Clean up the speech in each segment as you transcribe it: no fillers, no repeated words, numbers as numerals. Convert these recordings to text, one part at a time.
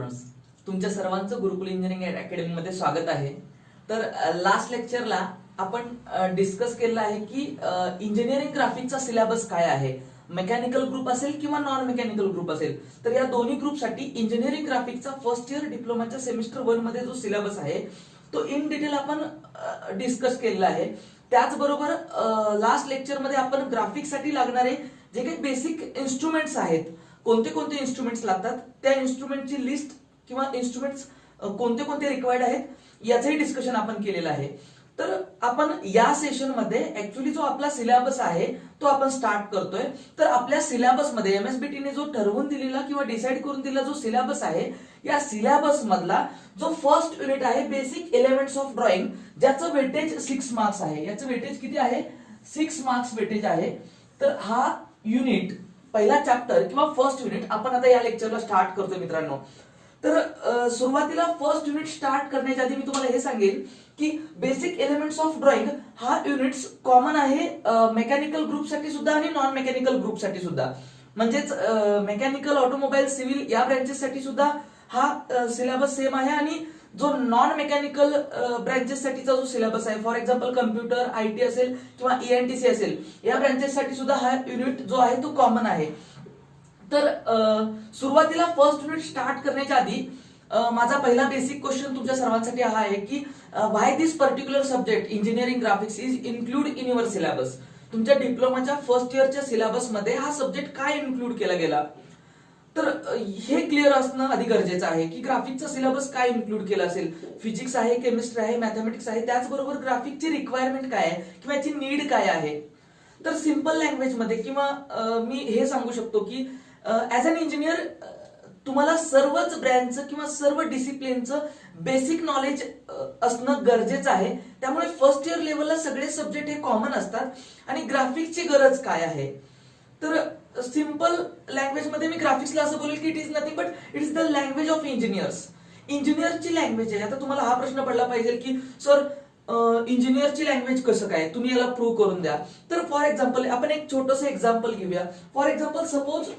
Students, तुमच्या सर्वांचं गुरुकुल engineering academy मध्ये स्वागत आहे. तर लास्ट लेक्चरला आपण डिस्कस केलं आहे की इंजिनिअरिंग ग्राफिक्सचा सिलेबस काय आहे. मेकॅनिकल ग्रुप असेल किंवा नॉन मेकॅनिकल ग्रुप असेल तर या दोन्ही ग्रुपसाठी इंजिनिअरिंग ग्राफिक्सचा फर्स्ट इयर डिप्लोमाच्या सेमिस्टर 1 मध्ये जो सिलेबस आहे तो इन डिटेल आपण डिस्कस केलेला आहे. त्याचबरोबर लास्ट लेक्चरमध्ये आपण ग्राफिक्ससाठी लागणारे जे काही बेसिक इन्स्ट्रुमेंट्स आहेत, कोणते कोणते इन्स्ट्रुमेंट्स लागतात, त्या इन्स्ट्रुमेंटची लिस्ट किंवा इन्स्ट्रुमेंट्स कोणते कोणते रिक्वायर्ड आहेत याचंही डिस्कशन आपण केलेलं आहे. तर आपण या सेशन मध्ये ऍक्च्युअली जो आपला सिलेबस आहे तो आपण स्टार्ट करतोय. तर आपल्या सिलेबस मध्ये एमएसबीटी ने जो ठरवून दिलेला किंवा डिसाईड करून दिलेला जो सिलेबस आहे, या सिलेबस मधला जो फर्स्ट युनिट आहे बेसिक एलिमेंट्स ऑफ ड्रॉइंग, ज्याचं वेटेज 6 मार्क्स आहे. याचं वेटेज किती आहे? 6 मार्क्स वेटेज आहे. तर हा युनिट पहिला चॅप्टर किंवा फर्स्ट युनिट आपण आता या लेक्चरला स्टार्ट करतोय मित्रांनो. तर सुरुवातीला फर्स्ट युनिट स्टार्ट करण्याच्या आधी मी तुम्हाला हे सांगेन की बेसिक एलिमेंट्स ऑफ ड्रॉइंग हा युनिट्स कॉमन आहे मेकॅनिकल ग्रुपसाठी सुद्धा आणि नॉन मेकॅनिकल ग्रुपसाठी सुद्धा. म्हणजेच मेकॅनिकल, ऑटोमोबाईल, सिव्हिल या ब्रँचेससाठी सुद्धा हा सिलेबस सेम आहे आणि जो नॉन मेकॅनिकल ब्रँचेस साठीचा जो सिलेबस आहे, फॉर एक्झाम्पल कम्प्युटर, आयटी असेल किंवा ईएनटीसी असेल, या ब्रँचेस साठी सुद्धा हा युनिट जो आहे तो कॉमन आहे. तर सुरुवातीला फर्स्ट युनिट स्टार्ट करण्याच्या आधी माझा पहिला बेसिक क्वेश्चन तुमच्या सर्वांसाठी हा आहे की why this particular subject engineering graphics is include in your syllabus. तुमच्या डिप्लोमाच्या फर्स्ट इयरच्या सिलेबस मध्ये हा सब्जेक्ट काय इन्क्लूड केला गेला, तर हे क्लिअर असणं आधी गरजेचं आहे की ग्राफिक्सचा सिलेबस काय इन्क्लूड केला असेल. फिजिक्स आहे, केमिस्ट्री आहे, मॅथमॅटिक्स आहे, त्याचबरोबर ग्राफिक्सची रिक्वायरमेंट काय आहे किंवा याची नीड काय आहे. तर सिंपल लँग्वेज मध्ये किंवा मी हे सांगू शकतो की ऍज अन इंजिनियर तुम्हाला सर्वच ब्रँचचं किंवा सर्व डिसिप्लिनचं बेसिक नॉलेज असणं गरजेचं आहे. त्यामुळे फर्स्ट इयर लेवलला सगळे सब्जेक्ट हे कॉमन असतात आणि ग्राफिक्सची गरज काय आहे. तर सिंपल लँग्वेज मध्ये मी ग्राफिक्सला असं बोलेल की it is nothing but it is the language of engineers. इंजिनियरची लँग्वेज आहे. आता तुम्हाला हा प्रश्न पडला पाहिजे की सर इंजिनियरची लँग्वेज कसं काय, तुम्ही याला प्रूव्ह करून द्या. तर फॉर एक्झाम्पल आपण एक छोटंसं एक्झाम्पल घेऊया. फॉर एक्झाम्पल सपोज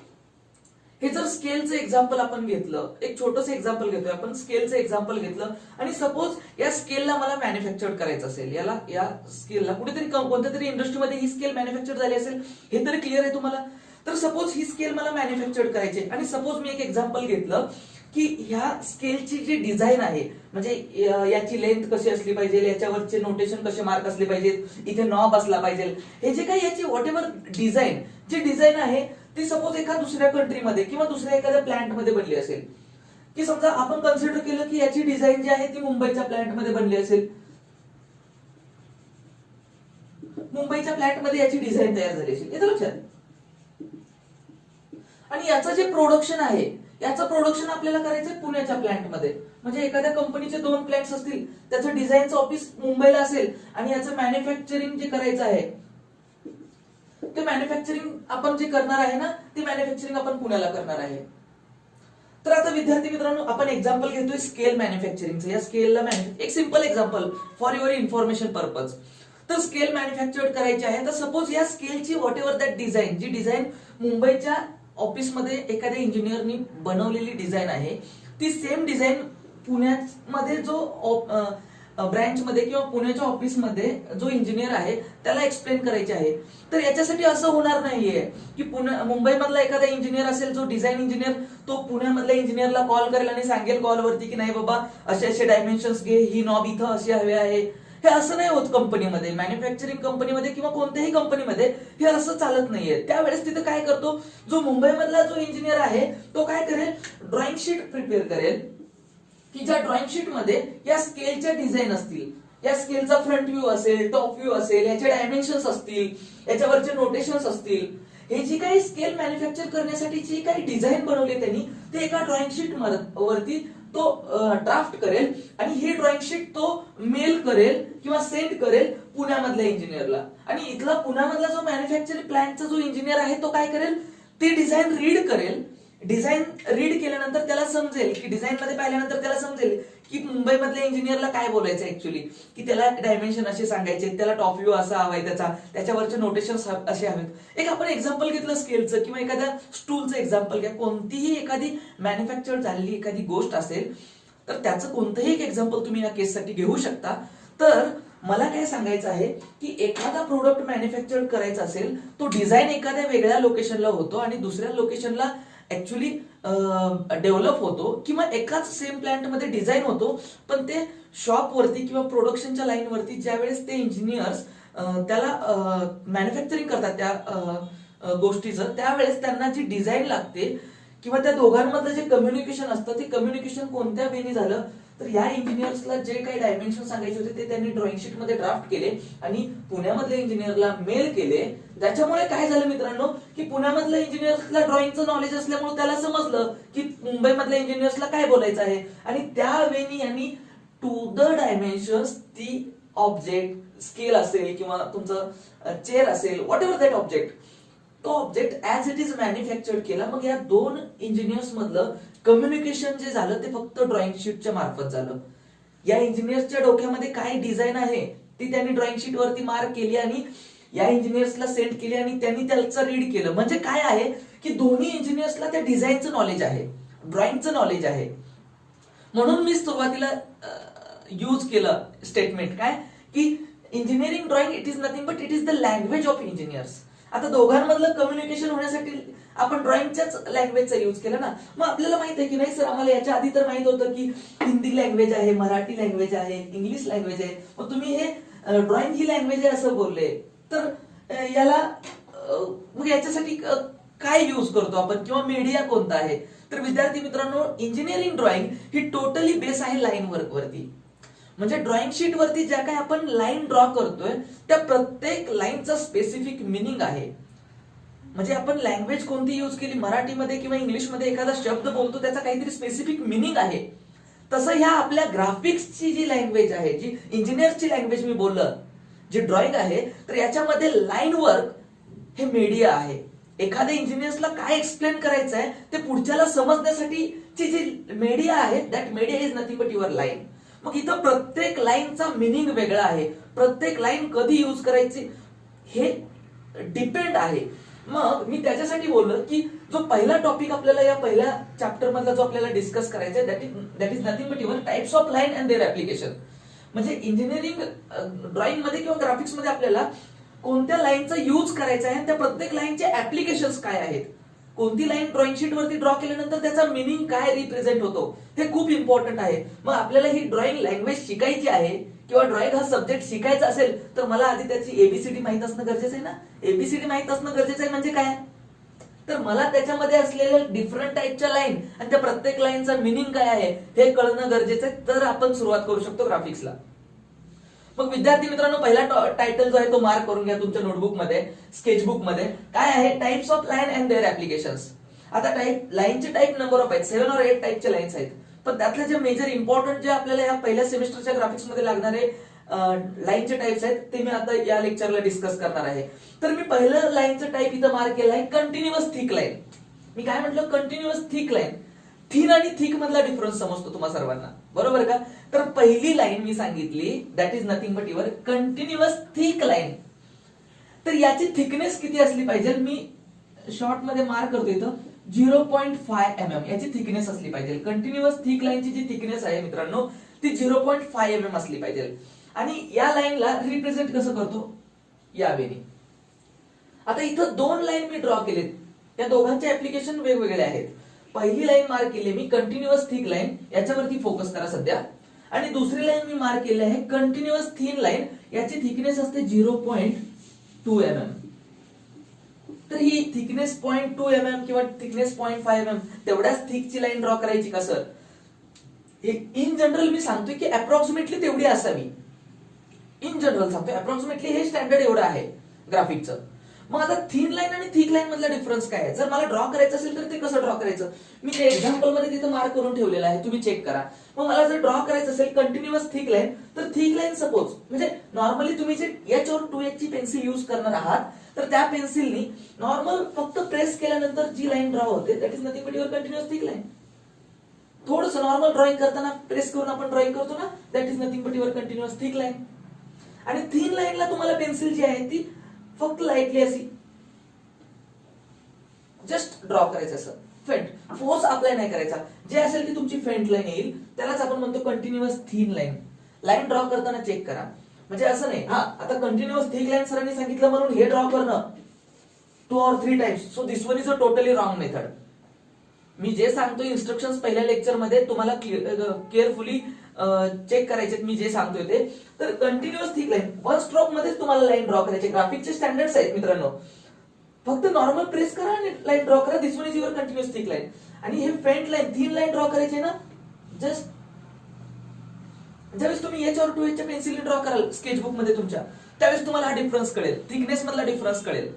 हे जर स्केलचं एक्झाम्पल आपण घेतलं, एक छोटंसं एक्झाम्पल घेतोय आपण, स्केलचं एक्झाम्पल घेतलं आणि सपोज या स्केलला मला मॅन्युफॅक्चर करायचं असेल, या स्केलला कुठेतरी कोणत्या तरी इंडस्ट्रीमध्ये ही स्केल मॅन्युफॅक्चर झाली असेल, हे तरी क्लिअर आहे तुम्हाला. तर सपोज ही स्केल मला मॅन्युफॅक्चर करायची आणि सपोज मी एक एक्झाम्पल घेतलं की ह्या स्केलची जी डिझाईन आहे, म्हणजे याची लेंथ कशी असली पाहिजे, याच्यावरचे नोटेशन कसे मार्क असले पाहिजेत, इथे नॉब असला पाहिजे, हे जे काही याची व्हॉट एव्हर डिझाईन, जी डिझाईन आहे ती सपोज एका दुसऱ्या कंट्रीमध्ये किंवा दुसऱ्या एखाद्या प्लांटमध्ये बनली असेल, की समजा आपण कन्सिडर केलं की याची डिझाईन जी आहे ती मुंबईच्या प्लांटमध्ये बनली असेल, मुंबईच्या प्लांटमध्ये याची डिझाईन तयार झाली असेल, येतं लक्षात. आणि याचं जे प्रोडक्शन आहे, याचं प्रोडक्शन आपल्याला करायचंय पुण्याच्या प्लांटमध्ये. म्हणजे एखाद्या कंपनीचे 2 प्लांट्स असतील, त्याचं डिझाईनचं ऑफिस मुंबईला असेल आणि याचं मॅन्युफॅक्चरिंग जे करायचं आहे ते मॅन्युफॅक्चरिंग आपण जे करणार आहे ना, ते मॅन्युफॅक्चरिंग आपण पुण्याला करणार आहे. तर आता विद्यार्थी मित्रांनो, आपण एक्झाम्पल घेतोय स्केल मॅन्युफॅक्चरिंगचं. या स्केलला एक simple example for your information purpose. तर स्केल मॅन्युफॅक्चर करायची आहे. तर सपोज या स्केलची व्हॉट एव्हर दॅट डिझाईन, जी डिझाईन मुंबईच्या ऑफिसमध्ये एखाद्या इंजिनियरनी बनवलेली डिझाईन आहे, ती सेम डिझाईन पुण्यामध्ये जो ब्रँच मध्ये किंवा पुण्याच्या ऑफिसमध्ये जो इंजिनियर आहे त्याला एक्सप्लेन करायचे आहे. तर याच्यासाठी असं होणार नाहीये की मुंबईमधला एखादा इंजिनियर असेल जो डिझाईन इंजिनियर, तो पुण्यामधल्या इंजिनियरला कॉल करेल आणि सांगेल कॉलवरती की नाही बाबा असे असे डायमेन्शन्स घे, ही नॉब इथं अशी हवे आहे. हे असं नाही होत कंपनीमध्ये, मॅन्युफॅक्चरिंग कंपनीमध्ये किंवा कोणत्याही कंपनीमध्ये हे असं चालत नाहीये. त्यावेळेस तिथे काय करतो, जो मुंबईमधला जो इंजिनियर आहे तो काय करेल, ड्रॉइंग शीट प्रिपेअर करेल की ज्या ड्रॉइंग शीट मध्ये या स्केलच्या डिझाईन असतील, या स्केलचा फ्रंट व्ह्यू असेल, टॉप व्ह्यू असेल, याचे डायमेन्शन्स असतील, याच्यावरचे नोटेशन्स असतील, हे जी काही स्केल मॅन्युफॅक्चर करण्यासाठी जी काही डिझाईन बनवली त्यांनी, ते एका ड्रॉइंग शीट वरती तो ड्राफ्ट करेल आणि ही ड्रॉइंग शीट तो मेल करेल किंवा सेंड करेल पुण्यामधल्या इंजिनियरला. आणि इथला पुण्यामधला जो मॅन्युफॅक्चरिंग प्लांटचा जो इंजिनियर आहे तो काय करेल, ती डिझाईन रीड करेल. डिझाईन रीड केल्यानंतर त्याला समजेल की डिझाईन मध्ये पाहिल्यानंतर त्याला समजेल की मुंबईमधल्या इंजिनियरला काय बोलायचं ऍक्च्युली, की त्याला डायमेन्शन असे सांगायचे, त्याला टॉप व्ह्यू असा हवाय, त्याच्यावरचे नोटेशन असे हवेत. एक आपण एक्झाम्पल घेतलं स्केलचं किंवा एखाद्या स्टूलचं एक्झाम्पल घ्या. कोणतीही एखादी मॅन्युफॅक्चर झालेली एखादी गोष्ट असेल तर त्याचं कोणतंही एक एक्झाम्पल तुम्ही या केससाठी घेऊ शकता. तर मला काय सांगायचं आहे की एखादा प्रोडक्ट मॅन्युफॅक्चर करायचा असेल, तो डिझाईन एखाद्या वेगळ्या लोकेशनला होतो आणि दुसऱ्या लोकेशनला ऍक्च्युली डेव्हलप होतो, किंवा एकाच सेम प्लांट मध्ये डिझाईन होतो, पण ते शॉप वरती किंवा प्रोडक्शनच्या लाईन वरती ज्यावेळेस ते इंजिनियर्स त्याला मॅन्युफॅक्चरिंग करतात त्या गोष्टीचं, त्यावेळेस त्यांना जी डिझाईन लागते किंवा त्या दोघांमधलं जे कम्युनिकेशन असतं ते कम्युनिकेशन कोणत्या वेनी झालं, तर या इंजिनियर्सला जे काही डायमेन्शन सांगायचे होते ते त्यांनी ड्रॉइंग शीट मध्ये ड्राफ्ट केले आणि पुण्यामधल्या इंजिनियरला मेल केले. ज्याच्यामुळे काय झालं मित्रांनो, की पुण्यामधल्या इंजिनियर्सला ड्रॉइंगचं नॉलेज असल्यामुळे त्याला समजलं की मुंबईमधल्या इंजिनियर्सला काय बोलायचं आहे, आणि त्या वेनी यांनी टू द डायमेन्शन्स ती ऑब्जेक्ट स्केल असेल किंवा तुमचं चेअर असेल, व्हॉट एव्हर दॅट ऑब्जेक्ट, तो object as it is manufactured केला. मग या दोन इंजिनियर्स मधलं कम्युनिकेशन जे झालं ते फक्त ड्रॉइंग शीटच्या मार्फत झालं. या इंजिनियर्सच्या डोक्यामध्ये काय डिझाईन आहे ती त्यांनी ड्रॉइंग शीट वरती मार्क केली आणि या इंजिनियर्सला सेंड केली आणि त्यांनी त्याचं रीड केलं. म्हणजे काय आहे की दोन्ही इंजिनियर्सला त्या डिझाईनचं नॉलेज आहे, ड्रॉइंगचं नॉलेज आहे. म्हणून मी सुरुवातीला यूज केलं स्टेटमेंट काय की engineering drawing it is nothing but it is the language of engineers. आता दोघांमधलं कम्युनिकेशन होण्यासाठी आपण ड्रॉइंगच्याच लँग्वेजचा यूज केला ना. मग आपल्याला माहित आहे की नाही सर, आम्हाला याच्या आधी तर माहित होतं की हिंदी लँग्वेज आहे, मराठी लँग्वेज आहे, इंग्लिश लँग्वेज आहे, मग तुम्ही हे ड्रॉइंग ही लँग्वेज आहे असं बोलले, तर याला मग याच्यासाठी काय यूज करतो आपण किंवा मीडिया कोणता आहे. तर विद्यार्थी मित्रांनो, इंजिनिअरिंग ड्रॉइंग ही टोटली बेस आहे लाईन वर्क वरती. म्हणजे ड्रॉइंग शीट वरती ज्या काही आपण लाईन ड्रॉ करतोय त्या प्रत्येक लाईनचा स्पेसिफिक मिनिंग आहे. म्हणजे आपण लँग्वेज कोणती यूज केली, मराठीमध्ये किंवा इंग्लिशमध्ये एखादा शब्द बोलतो त्याचा काहीतरी स्पेसिफिक मिनिंग आहे. तसं ह्या आपल्या ग्राफिक्सची जी लँग्वेज आहे, जी इंजिनियरची लँग्वेज मी बोललं, जी ड्रॉइंग आहे, तर याच्यामध्ये लाईन वर्क हे मीडिया आहे. एखाद्या इंजिनियर्सला काय एक्सप्लेन करायचं आहे ते पुढच्याला समजण्यासाठीची जी मीडिया आहे, that media is nothing but your line. मग इथं प्रत्येक लाईनचा मिनिंग वेगळा आहे, प्रत्येक लाईन कधी यूज करायची हे डिपेंड आहे. मग मी त्याच्यासाठी बोललो की जो पहिला टॉपिक आपल्याला या पहिल्या चॅप्टर मधला जो आपल्याला डिस्कस करायचा आहे that is nothing but your types of line and their application. म्हणजे इंजिनिअरिंग ड्रॉइंग मध्ये किंवा ग्राफिक्स मध्ये आपल्याला कोणत्या लाईनचा यूज करायचा आहे, त्या प्रत्येक लाईनचे ऍप्लिकेशन्स काय आहेत, कोणती लाईन ड्रॉइंग शीट वरती ड्रॉ केल्यानंतर त्याचा मिनिंग काय रिप्रेझेंट होतो हे खूप इम्पॉर्टंट आहे. मग आपल्याला ही ड्रॉइंग लँग्वेज शिकायची आहे किंवा ड्रॉइंग हा सब्जेक्ट शिकायचा असेल तर मला आधी त्याची एबीसीडी माहित असणं गरजेचं आहे ना. एबीसीडी माहित असणं गरजेचं आहे म्हणजे काय, तर मला त्याच्यामध्ये असलेल्या डिफरंट टाईपच्या लाईन आणि त्या प्रत्येक लाईनचा मिनिंग काय आहे हे कळणं गरजेचं आहे, तर आपण सुरुवात करू शकतो ग्राफिक्सला. मग विद्यार्थी मित्रांनो, पहिला टायटल जो आहे तो मार्क करून घ्या तुमच्या नोटबुक मध्ये, स्केचबुक मध्ये. काय आहे, types of line and their applications. आता लाईनचे टाईप नंबर ऑफ आहेत, 7 or 8 टाईपचे लाईन्स आहेत, पण त्यातले जे मेजर इम्पॉर्टंट जे आपल्याला या पहिल्या सेमिस्टरच्या ग्राफिक्स मध्ये लागणारे लाईनचे टाईप्स आहेत ते मी आता या लेक्चरला डिस्कस करणार आहे. तर मी पहिलं लाईनचं टाईप इथं मार्क केलं आहे कंटिन्युअस थिक लाईन. मी काय म्हटलं, कंटिन्युअस थिक लाईन. थिन आणि थिक मधला डिफरन्स समजतो तुम्हा सर्वांना, बरोबर का. तर पहिली लाईन मी सांगितली that is nothing but your continuous thick line. तर याची थिकनेस किती असली पाहिजे, मी शॉर्ट मध्ये मार्क करतो इथं 0.5 mm याची थिकनेस असली पाहिजे. कंटिन्युअस थिक लाईनची जी थिकनेस आहे मित्रांनो ती 0.5 mm असली पाहिजे. आणि या लाईनला रिप्रेझेंट कसं करतो, या वेनी. आता इथं 2 लाईन मी ड्रॉ केलेत, या दोघांचे ऍप्लिकेशन वेगवेगळे आहेत. पहिली लाईन मार्क केली मी कंटिन्युअस थिक लाईन, याच्यावरती फोकस करा सध्या. आणि दुसरी लाईन मी मार्क केली आहे कंटिन्युअस थिन लाईन, याची थिकनेस असते 0.2 mm. तर ही थिकनेस 0.2 mm किंवा थिकनेस 0.5 mm तेवढ्याच थिकची लाईन ड्रॉ करायची का सर, इन जनरल मी सांगतोय की अप्रॉक्सिमेटली तेवढी असावी. इन जनरल सांगतोय अप्रॉक्सिमेटली हे स्टँडर्ड एवढं आहे ग्राफिकचं. मग आता थिन लाईन आणि थिक लाईन मधला डिफरन्स काय आहे? जर मला ड्रॉ करायचं असेल तर ते कसं ड्रॉ करायचं? मी ते एक्झाम्पल मध्ये तिथं मार्क करून ठेवलेलं आहे, तुम्ही चेक करा. मग मला जर ड्रॉ करायचं असेल कंटिन्युअस थिक लाईन, तर थिक लाईन सपोज म्हणजे नॉर्मली तुम्ही जे H और 2H ची पेन्सिल युज करणार आहात, तर त्या पेन्सिलनी नॉर्मल फक्त प्रेस केल्यानंतर जी लाईन ड्रॉ होते that is nothing but your continuous thick line. थोडस नॉर्मल ड्रॉइंग करताना प्रेस करून आपण ड्रॉइंग करतो ना, that is nothing but your continuous thick line. आणि थिन लाईनला तुम्हाला पेन्सिल जी आहे ती फक्त लाईटली अशी जस्ट ड्रॉ करायचं, असं फेंट, फोर्स अप्लाय नाही करायचा. जे असेल ती तुमची फेंट लाईन येईल, त्यालाच आपण म्हणतो continuous thin line. Line draw करताना चेक करा, म्हणजे असं नाही हा आता कंटिन्युअस थिक लाईन सरांनी सांगितलं म्हणून हे ड्रॉ करणं 2 or 3 times, so this one is a totally wrong method. मी जे सांगतो इन्स्ट्रक्शन्स पहिल्या लेक्चर मध्ये तुम्हाला केअरफुली चेक करायचे मी जे सांगतोय ते. तर कंटिन्युअस थिक लाईन 1 स्ट्रोक मध्येच तुम्हाला लाईन ड्रॉ करायचे. ग्राफिकचे स्टँडर्ड्स आहेत मित्रांनो, फक्त नॉर्मल प्रेस करा आणि लाईन ड्रॉ करा, this one is your continuous thick line. आणि हे faint line thin line draw करायची ना, जस्ट ज्यावेळेस तुम्ही H और 2H च्या पेन्सिलने ड्रॉ कराल स्केचबुक मध्ये तुमच्या, त्यावेळेस तुम्हाला हा डिफरन्स कळेल, थिकनेस मधला डिफरन्स कळेल.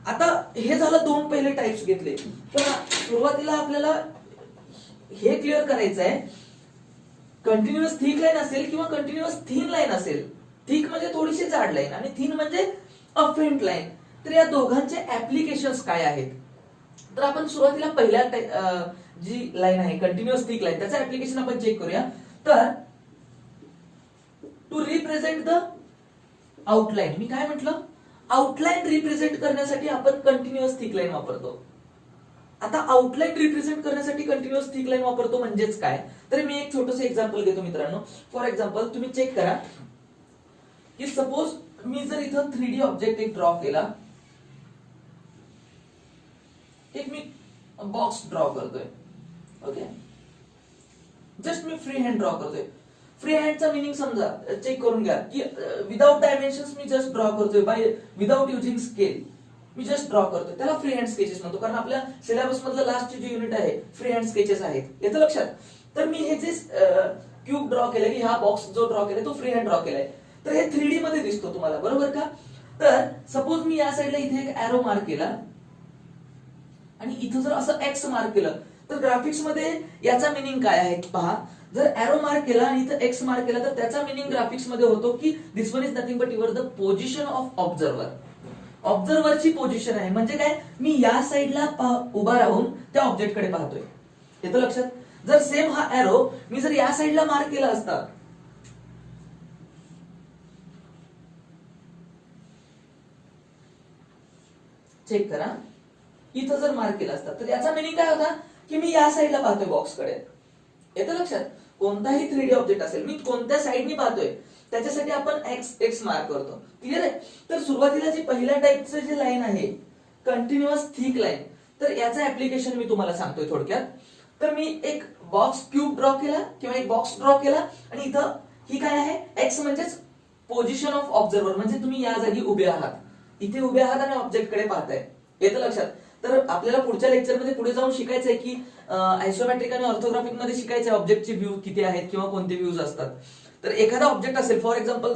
आता हे झालं 2 पहिले टाइप्स घेतले. तर सुरुवातीला आपल्याला हे क्लिअर करायचं आहे, कंटिन्युअस थिक लाईन असेल किंवा कंटिन्युअस थिन लाईन असेल. थिक म्हणजे थोडीशी जाड लाईन आणि थिन म्हणजे अ फेंट लाईन. तर या दोघांचे ऍप्लिकेशन्स काय आहेत? तर आपण सुरुवातीला पहिल्या जी लाईन आहे कंटिन्युअस थिक लाईन, त्याचं ऍप्लिकेशन आपण चेक करूया. तर टू रिप्रेझेंट द आउटलाईन, मी काय म्हटलं, आउटलाईन रिप्रेझेंट करण्यासाठी आपण कंटिन्युअस थिक लाईन वापरतो. आता आउटलाईन रिप्रेझेंट करण्यासाठी कंटिन्युअस थिक लाईन वापरतो म्हणजेच काय? तर मी एक छोटंसं एक्झाम्पल घेतो मित्रांनो. फॉर एक्झाम्पल तुम्ही चेक करा की सपोज मी जर इथं 3D ऑब्जेक्ट एक ड्रॉ केला, एक मी बॉक्स ड्रॉ करतोय, ओके, जस्ट मी फ्री हँड ड्रॉ करतोय. फ्री हँडचा मिनिंग समजा चेक करून घ्या की विदाउट डायमेन्शन्स मी जस्ट ड्रॉ करतोय, बाय विदाउट युजिंग स्केल मी जस्ट ड्रॉ करतोय. त्याला फ्री हँड स्केचेस म्हणतो, कारण आपल्या सिलेबस मधलं लास्टचे जे युनिट आहे फ्री हँड स्केचेस आहेत, येतं लक्षात. तर मी हे जे क्यूब ड्रॉ केलं की हा बॉक्स जो ड्रॉ केलाय तो फ्री हँड ड्रॉ केलाय, तर हे 3D मध्ये दिसतो तुम्हाला, बरोबर का? तर सपोज मी या साईडला इथे एक एरो मार्क केला आणि इथं जर असं एक्स मार्क केलं, तर ग्राफिक्स मध्ये याचा मिनिंग काय आहे पहा. जर एरो मार्क केला आणि इथं एक्स मार्क केला, तर त्याचा मिनिंग ग्राफिक्स मध्ये होतो की this one is nothing but your the position of observer. ऑब्झर्वरची पोझिशन आहे, म्हणजे काय, मी या साईडला उभा राहून त्या ऑब्जेक्ट कडे पाहतोय, येतं लक्षात. जर सेम हा एरो मी जर या साईडला मार्क केला असता, चेक करा, इथं जर मार्क केला असता, तर याचा मिनिंग काय होता की मी या साईडला पाहतोय बॉक्स कडे, येतं लक्षात. कोणताही 3D ऑब्जेक्ट असेल, मी कोणत्या साईडनी पाहतोय त्याच्यासाठी आपण एक्स मार्क करतो, क्लिअर आहे. तर सुरुवातीला जी पहिल्या टाइपचं जे लाईन आहे कंटिन्युअस थिक लाईन, तर याचं ऍप्लिकेशन मी तुम्हाला सांगतोय थोडक्यात. तर मी एक बॉक्स क्यूब ड्रॉ केला किंवा एक बॉक्स ड्रॉ केला आणि इथं ही काय आहे, एक्स म्हणजेच पोझिशन ऑफ ऑब्झर्वर, म्हणजे तुम्ही या जागी उभे आहात, इथे उभे आहात आणि ऑब्जेक्ट कडे पाहताय, येतं लक्षात. तर आपल्याला पुढच्या लेक्चरमध्ये पुढे जाऊन शिकायचंय की आयसोमेट्रिक आणि ऑर्थोग्राफिक मध्ये शिकायचंय ऑब्जेक्टचे व्ह्यू किती आहेत किंवा कोणते व्ह्यूज असतात. तर एखादा ऑब्जेक्ट असेल, फॉर एक्झाम्पल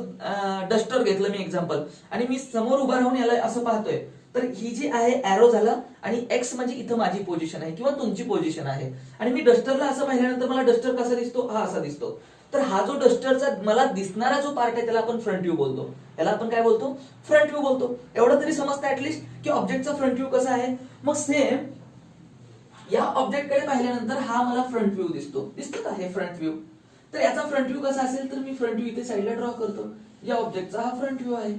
डस्टर घेतलं मी एक्झाम्पल, आणि मी समोर उभा राहून याला असं पाहतोय, तर ही जी आहे एरो झाला आणि एक्स म्हणजे इथं माझी पोझिशन आहे किंवा तुमची पोझिशन आहे. आणि मी डस्टरला असं पाहिल्यानंतर मला डस्टर कसा दिसतो, हा असा दिसतो. तर हा जो डस्टरचा मला दिसणारा जो पार्ट आहे त्याला आपण फ्रंट व्ह्यू बोलतो. याला आपण काय बोलतो, फ्रंट व्ह्यू बोलतो. एवढं तरी समजतं ऍटलिस्ट की ऑब्जेक्टचा फ्रंट व्ह्यू कसा आहे. मग सेम या ऑब्जेक्ट कडे पाहिल्यानंतर हा मला फ्रंट व्ह्यू दिसतो का, हे फ्रंट व्ह्यू. तर याचा फ्रंट व्ह्यू कसा असेल, तर मी फ्रंट व्ह्यू इथे साईडला ड्रॉ करतो, या ऑब्जेक्टचा हा फ्रंट व्ह्यू आहे,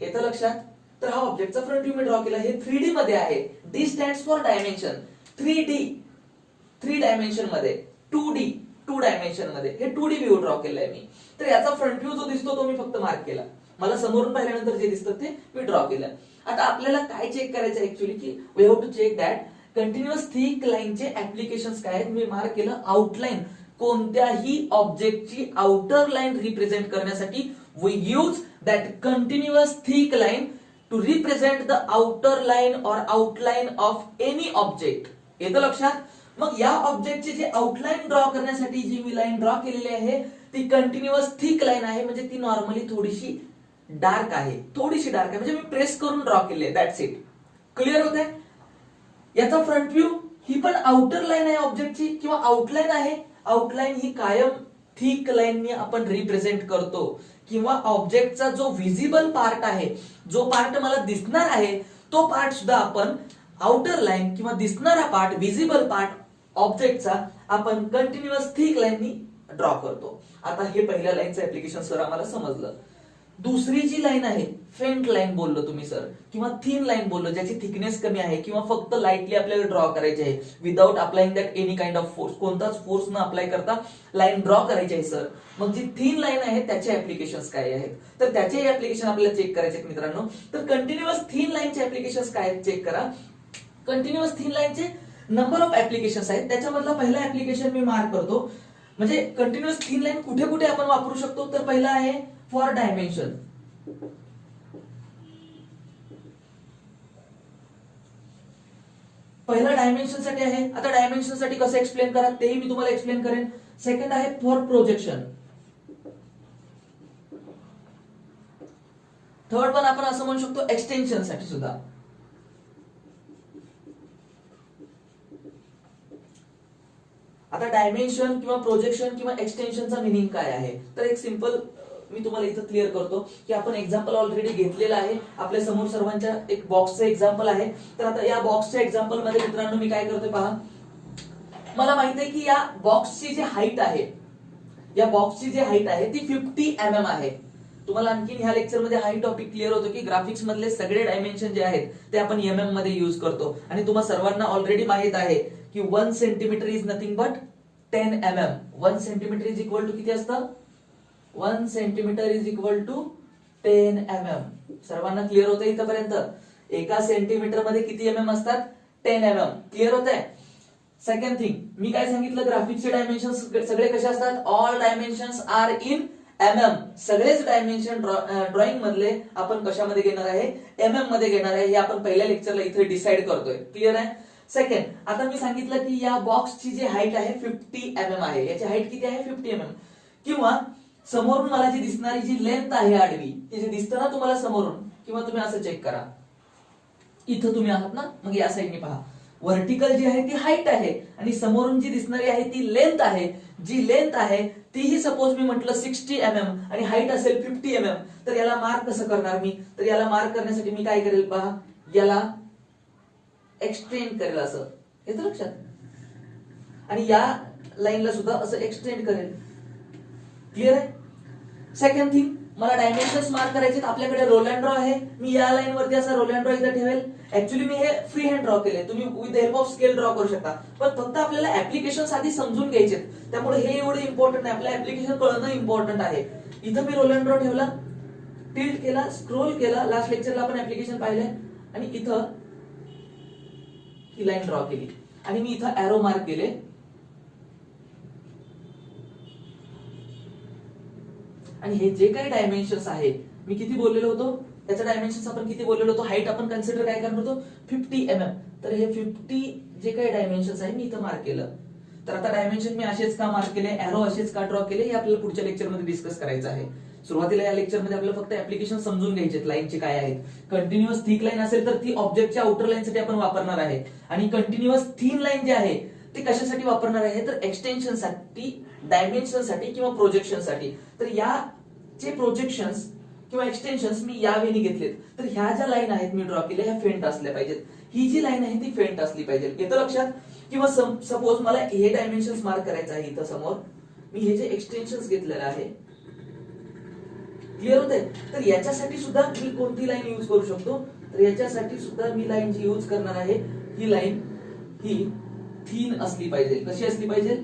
येतं लक्षात. तर हा ऑब्जेक्टचा फ्रंट व्ह्यू मी ड्रॉ केला, हे 3D मध्ये आहे. D stands for dimension, 3D 3 dimension मध्ये, 2D 2 डायमेन्शन मध्ये, हे 2D व्ह्यू ड्रॉ केलाय मी. तर याचा फ्रंट व्ह्यू जो दिसतो तो मी फक्त मार्क केला, मला समोरून पाहिल्यानंतर जे दिसतं ते मी ड्रॉ केलं. आता आपल्याला काय चेक करायचं ऍक्च्युअली की we have to check that continuous thick लाईनचे ऍप्लिकेशन्स काय आहेत. मी मार्क केलं आउटलाईन, कोणत्याही ऑब्जेक्टची आउटर लाईन रिप्रेझेंट करण्यासाठी we use that continuous thick line to represent the outer line or outline of any object, येतं लक्षात. मग या ऑब्जेक्टची जी आउटलाईन ड्रॉ करण्यासाठी जी मी लाईन ड्रॉ केलेली आहे ती कंटिन्युअस थिक लाईन आहे, म्हणजे ती नॉर्मली थोडीशी डार्क आहे, थोडीशी डार्क आहे, म्हणजे मी प्रेस करून ड्रॉ केली आहे, दॅट्स इट. क्लिअर होत आहे? याचा फ्रंट व्ह्यू, ही पण आउटर लाईन आहे ऑब्जेक्टची किंवा आउटलाईन आहे. आउटलाईन ही कायम थिक लाईननी आपण रिप्रेझेंट करतो, किंवा ऑब्जेक्टचा जो व्हिजिबल पार्ट आहे, जो पार्ट मला दिसणार आहे, तो पार्ट सुद्धा आपण आउटर लाईन किंवा दिसणारा पार्ट, व्हिजिबल पार्ट ऑब्जेक्टचा आपण कंटिन्युअस थिक लाईननी ड्रॉ करतो. आता हे पहिल्या लाईनचं ऍप्लिकेशन सर आम्हाला समजलं. दुसरी जी लाईन आहे, फेंट लाईन बोललो तुम्ही सर, किंवा थिन लाईन बोललो, ज्याची थिकनेस कमी आहे किंवा फक्त लाईटली आपल्याला ड्रॉ करायची आहे, without applying that any kind of force, कोणताच फोर्स न अप्लाय करता लाईन ड्रॉ करायची आहे सर. मग जी थिन लाईन आहे त्याचे ऍप्लिकेशन्स काय आहेत, तर त्याचे ऍप्लिकेशन आपल्याला चेक करायचे आहेत मित्रांनो. तर कंटिन्युअस थिन लाईनचे ऍप्लिकेशन्स काय आहेत चेक करा. कंटिन्युअस थिन लाईनचे नंबर ऑफ ऍप्लिकेशन्स आहेत. त्याच्यामधला पहिला ऍप्लिकेशन मी मार्क करतो, म्हणजे कंटिन्युअस थिन लाईन कुठे कुठे आपण वापरू शकतो. तर पहिला आहे फॉर डायमेन्शन. पहिला डायमेन्शन साठी आहे. आता डायमेन्शन साठी कसं एक्सप्लेन करा तेही मी तुम्हाला एक्सप्लेन करेन. सेकंड आहे फॉर प्रोजेक्शन. थर्ड पण आपण असं म्हणू शकतो एक्सटेन्शन साठी सुद्धा. आता डायमेन्शन किंवा प्रोजेक्शन किंवा एक्सटेन्शनचा मिनिंग काय आहे, तर एक सिंपल मी तुम्हाला इथं क्लिअर करतो की आपण एक्झाम्पल ऑलरेडी घेतलेलं आहे. आपल्या समोर सर्वांच्या एक बॉक्सचं एक्झाम्पल आहे. तर आता या बॉक्सच्या एक्झाम्पल मध्ये मित्रांनो मी काय करतोय पहा. मला माहित आहे की या बॉक्सची जी हाईट आहे, या बॉक्सची जी हाईट आहे ती 50 mm आहे. तुम्हाला आणखी ह्या लेक्चर मध्ये हा टॉपिक क्लिअर होतो की ग्राफिक्स मधले सगळे डायमेन्शन जे आहेत ते आपण mm मध्ये युज करतो. आणि तुम्हा सर्वांना ऑलरेडी माहित आहे की 1 centimetre is nothing but 10 mm. 1 centimetre is equal to किती असतं? 1 centimetre is equal to 10 mm. सर्वांना क्लिअर होतं इथपर्यंत? एका सेंटीमीटर मध्ये किती mm असतात? 10 mm. क्लिअर होत आहे? सेकंड थिंग, मी काय सांगितलं, ग्राफिक्सचे डायमेन्शन सगळे कसे असतात? All dimensions are in mm. सगळेच डायमेन्शन ड्रॉइंग मधले आपण कशामध्ये घेणार आहे? mm मध्ये घेणार आहे. हे आपण पहिल्या लेक्चरला इथे डिसाइड करतोय. क्लिअर आहे? सेकंड, आता मी सांगितलं की या बॉक्सची जी हाईट आहे 50 mm आहे. याची हाईट किती आहे? 50 mm. किंवा समोरून मला जी दिसणारी जी लेंथ आहे आडवी, ती जी दिसतं ना तुम्हाला समोरून, किंवा तुम्ही असं चेक करा, इथं तुम्ही आहात ना, मग या साईडने पहा. व्हर्टिकल जी आहे ती हाईट आहे आणि समोरून जी दिसणारी आहे ती लेंथ आहे. जी लेंथ आहे तीही सपोज मी म्हटलं 60 mm आणि हाईट असेल 50 mm. तर याला मार्क कसं करणार मी? तर याला मार्क करण्यासाठी मी काय करेल पहा, याला एक्सटेंड करेल असं. येतं लक्षात? आणि या लाईनला सुद्धा असं एक्सटेंड करेल. क्लिअर आहे? सेकंड थिंग, मला डायमेन्शन्स मार्क करायचे. आपल्याकडे रोल अँड ड्रॉ आहे. मी या लाईन वरती असा रोल अँड ड्रॉ इथं ठेवेल. ऍक्च्युली मी हे फ्री हँड ड्रॉ केले, तुम्ही with help of scale draw करू शकता, पण फक्त आपल्याला ऍप्लिकेशन आधी समजून घ्यायचे, त्यामुळे हे एवढं इम्पॉर्टंट आहे. आपल्या ऍप्लिकेशन कळणं इम्पॉर्टंट आहे. इथं मी रोल अँड ड्रॉ ठेवला, टिल्ट केला, स्क्रोल केला. लास्ट लेक्चरला आपण ऍप्लिकेशन पाहिलंय. आणि इथं ही लाईन ड्रॉ केली आणि मी इथं एरो मार्क केले. आणि हे जे काही डायमेन्शन्स आहे, मी किती बोललेलो होतो, त्याचा डायमेन्शन्स आपण किती बोललेलो होतो, हाईट आपण कन्सिडर काय करणार होतो? 50 mm. तर हे 50 जे काही डायमेन्शन्स आहे मी इथं मार्क केलं. तर आता डायमेन्शन मी असेच का मार्क केले, एरो असेच का ड्रॉ केले, हे आपल्याला पुढच्या लेक्चरमध्ये डिस्कस करायचं आहे. सुरुवातीला या लेक्चरमध्ये आपल्याला फक्त ऍप्लिकेशन समजून घ्यायचे, लाईनचे काय आहेत. कंटिन्युअस थिक लाईन असेल तर ती ऑब्जेक्टच्या आउटर लाईनसाठी आपण वापरणार आहे. आणि कंटिन्युअस थिन लाईन जे आहे ते कशासाठी वापरणार आहे? तर एक्सटेन्शन साठी, डायमेन्शन साठी किंवा प्रोजेक्शन साठी. तर या जे प्रोजेक्शन्स किंवा एक्सटेन्शन्स मी या वेळी घेतलेत, तर ह्या ज्या लाईन आहेत मी ड्रॉ केल्या, ह्या फेंट असल्या पाहिजेत. ही जी लाईन आहे ती फेंट असली पाहिजे. येतं लक्षात? किंवा सपोज मला हे डायमेन्शन्स मार्क करायचं आहे, इथं समोर मी हे जे एक्सटेन्शन्स घेतलेलं आहे. क्लिअर होत आहे? तर याच्यासाठी सुद्धा मी कोणती लाईन यूज करू शकतो? तर याच्यासाठी सुद्धा मी लाईन जी यूज करणार आहे, ही लाईन ही थिन असली पाहिजे. कशी असली पाहिजे?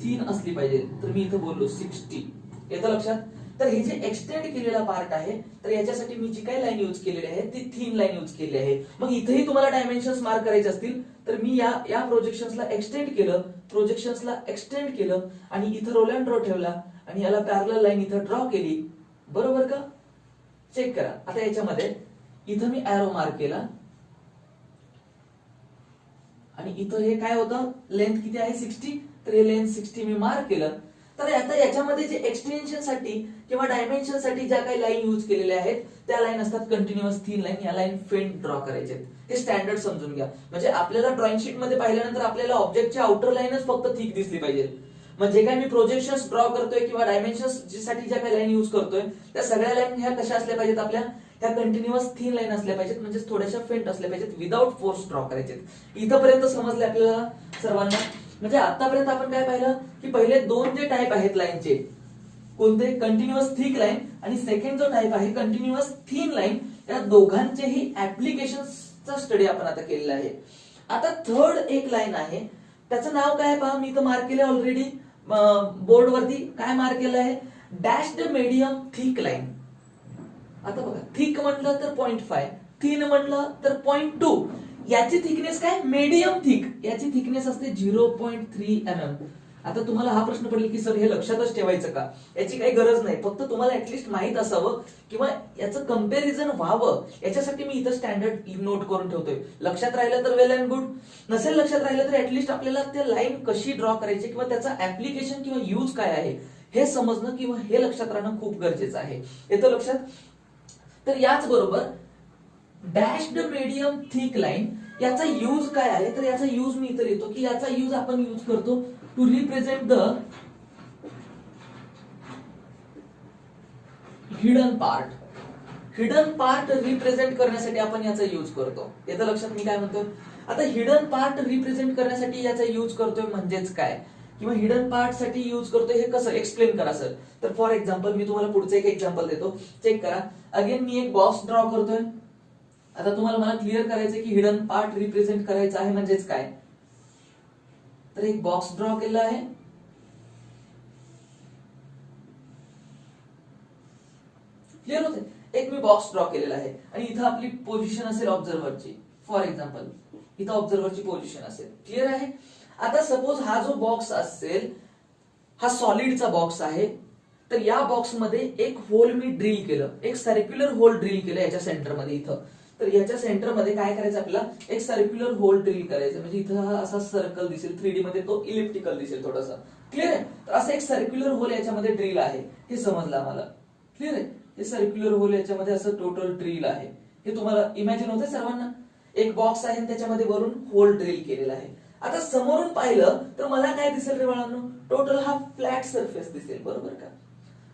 थिन असली पाहिजे. तर मी इथं बोललो 60. येतं लक्षात? तर हे जे एक्सटेंड केलेला पार्ट आहे, तर याच्यासाठी मी जी काही लाईन यूज केलेली आहे ती थिन लाईन यूज केली आहे. मग इथेही तुम्हाला डायमेन्शन्स मार्क करायचे असतील तर मी या प्रोजेक्शन्सला एक्सटेंड केलं, प्रोजेक्शन्सला एक्सटेंड केलं आणि इथं रोल अँड ड्रॉ ठेवला आणि याला पॅरलल लाईन इथं ड्रॉ केली. बरोबर का? चेक करा. आता याच्यामध्ये इथं मी एरो मार्क केला आणि इथं हे काय होतं, लेंथ किती आहे? 60. तर हे लेंथ 60 मी मार्क केलं. तर आता याच्यामध्ये जे एक्सटेन्शन साठी किंवा डायमेन्शन साठी ज्या काही लाईन यूज केलेल्या आहेत त्या लाईन असतात कंटिन्युअस थिन लाईन. या लाईन फेंट ड्रॉ करायचे. हे स्टँडर्ड समजून घ्या. म्हणजे आपल्याला ड्रॉइंग शीट मध्ये पाहिल्यानंतर आपल्याला ऑब्जेक्टची आउटर लाईनच फक्त थिक दिसली पाहिजे. म्हणजे काय मी प्रोजेक्शन्स ड्रॉ करतोय किंवा डायमेन्शन्स साठी ज्या काही लाईन यूज करतोय त्या सगळ्या लाईन ह्या कशा असल्या पाहिजेत, आपल्या ह्या कंटिन्युअस थिन लाईन असल्या पाहिजेत. म्हणजे थोड्याशा फेंट असल्या पाहिजेत, विदाउट फोर्स ड्रॉ करायचे. इथपर्यंत समजले आपल्याला सर्वांना. म्हणजे आतापर्यंत आपण काय पाहिलं की पहिले दोन जे टाइप आहेत लाईनचे, कोणते, कंटिन्युअस थिक लाईन आणि सेकंड जो टाइप आहे कंटिन्युअस थिन लाईन, या दोघांचेही ऍप्लिकेशनचा स्टडी आपण आता केलेला आहे. आता थर्ड एक लाईन आहे, त्याचं नाव काय पहा, मी इथं मार्क केलं ऑलरेडी बोर्ड वरती. काय मार्क केलं आहे, डॅश्ड मीडियम थिक लाईन. आता बघा, थिक म्हटलं तर 0.5, थिन म्हटलं तर 0.2. याची थिकनेस काय, मीडियम थिक. याची थिकनेस असते 0.3 mm. आता तुम्हाला हा प्रश्न पडेल की सर हे लक्षातच ठेवायचं का, याची काही गरज नाही, फक्त तुम्हाला ऍटलिस्ट माहित असावं किंवा याचं कंपॅरिझन व्हावं याच्यासाठी मी इथं स्टँडर्ड नोट करून ठेवतोय. लक्षात राहिलं तर वेल अँड गुड, नसेल लक्षात राहिलं तर ऍटलिस्ट आपल्याला त्या लाईन कशी ड्रॉ करायची किंवा त्याचा ऍप्लिकेशन किंवा यूज काय आहे हे समजणं किंवा हे लक्षात राहणं खूप गरजेचं आहे. येतं लक्षात. तर याच बरोबर डॅश्ड मीडियम थिक लाईन याचा यूज काय आहे, तर याचा यूज मी इथं लिहितो की याचा यूज आपण यूज करतो to represent the hidden part. Hidden part represent करण्यासाठी आपण याचा यूज करतो. येतं लक्षात मी काय म्हणतो. आता हिडन पार्ट रिप्रेझेंट करण्यासाठी याचा यूज करतोय म्हणजेच काय, किंवा हिडन पार्ट साठी यूज करतोय हे कसं एक्सप्लेन करा सर. तर फॉर एक्झाम्पल मी तुम्हाला पुढचं एक एक्झाम्पल देतो, चेक करा. अगेन मी एक बॉक्स ड्रॉ करतोय. आता तुम्हाला मला क्लिअर करायचं की हिडन पार्ट रिप्रेझेंट करायचं आहे म्हणजेच काय. तर एक बॉक्स ड्रॉ केला आहे. क्लिअर होते. एक मी बॉक्स ड्रॉ केलेला आहे आणि इथं आपली पोझिशन असेल ऑब्झर्व्हरची. फॉर एक्झाम्पल इथं ऑब्झर्व्हरची पोझिशन असेल. क्लिअर आहे. आता सपोज हा जो बॉक्स असेल हा सॉलिडचा बॉक्स आहे. तर या बॉक्स मध्ये एक होल मी ड्रिल केलं, एक सर्क्युलर होल ड्रिल केलं याच्या सेंटरमध्ये इथं. तर याच्या सेंटरमध्ये काय करायचं आपल्याला, एक सर्क्युलर होल ड्रिल करायचं. म्हणजे इथं हा असा सर्कल दिसेल, 3D मध्ये तो इलिप्टिकल दिसेल थोडासा. क्लिअर आहे. तर असं एक सर्क्युलर होल याच्यामध्ये ड्रिल आहे, हे समजलं आम्हाला. क्लिअर आहे. हे सर्क्युलर होल याच्यामध्ये असं टोटल ड्रिल आहे, हे तुम्हाला इमॅजिन होतंय सर्वांना. एक बॉक्स आहे त्याच्यामध्ये वरून होल ड्रिल केलेला आहे. आता समोरून पाहिलं तर मला काय दिसेल रे बाळांनो, टोटल हा फ्लॅट सरफेस दिसेल. बरोबर का.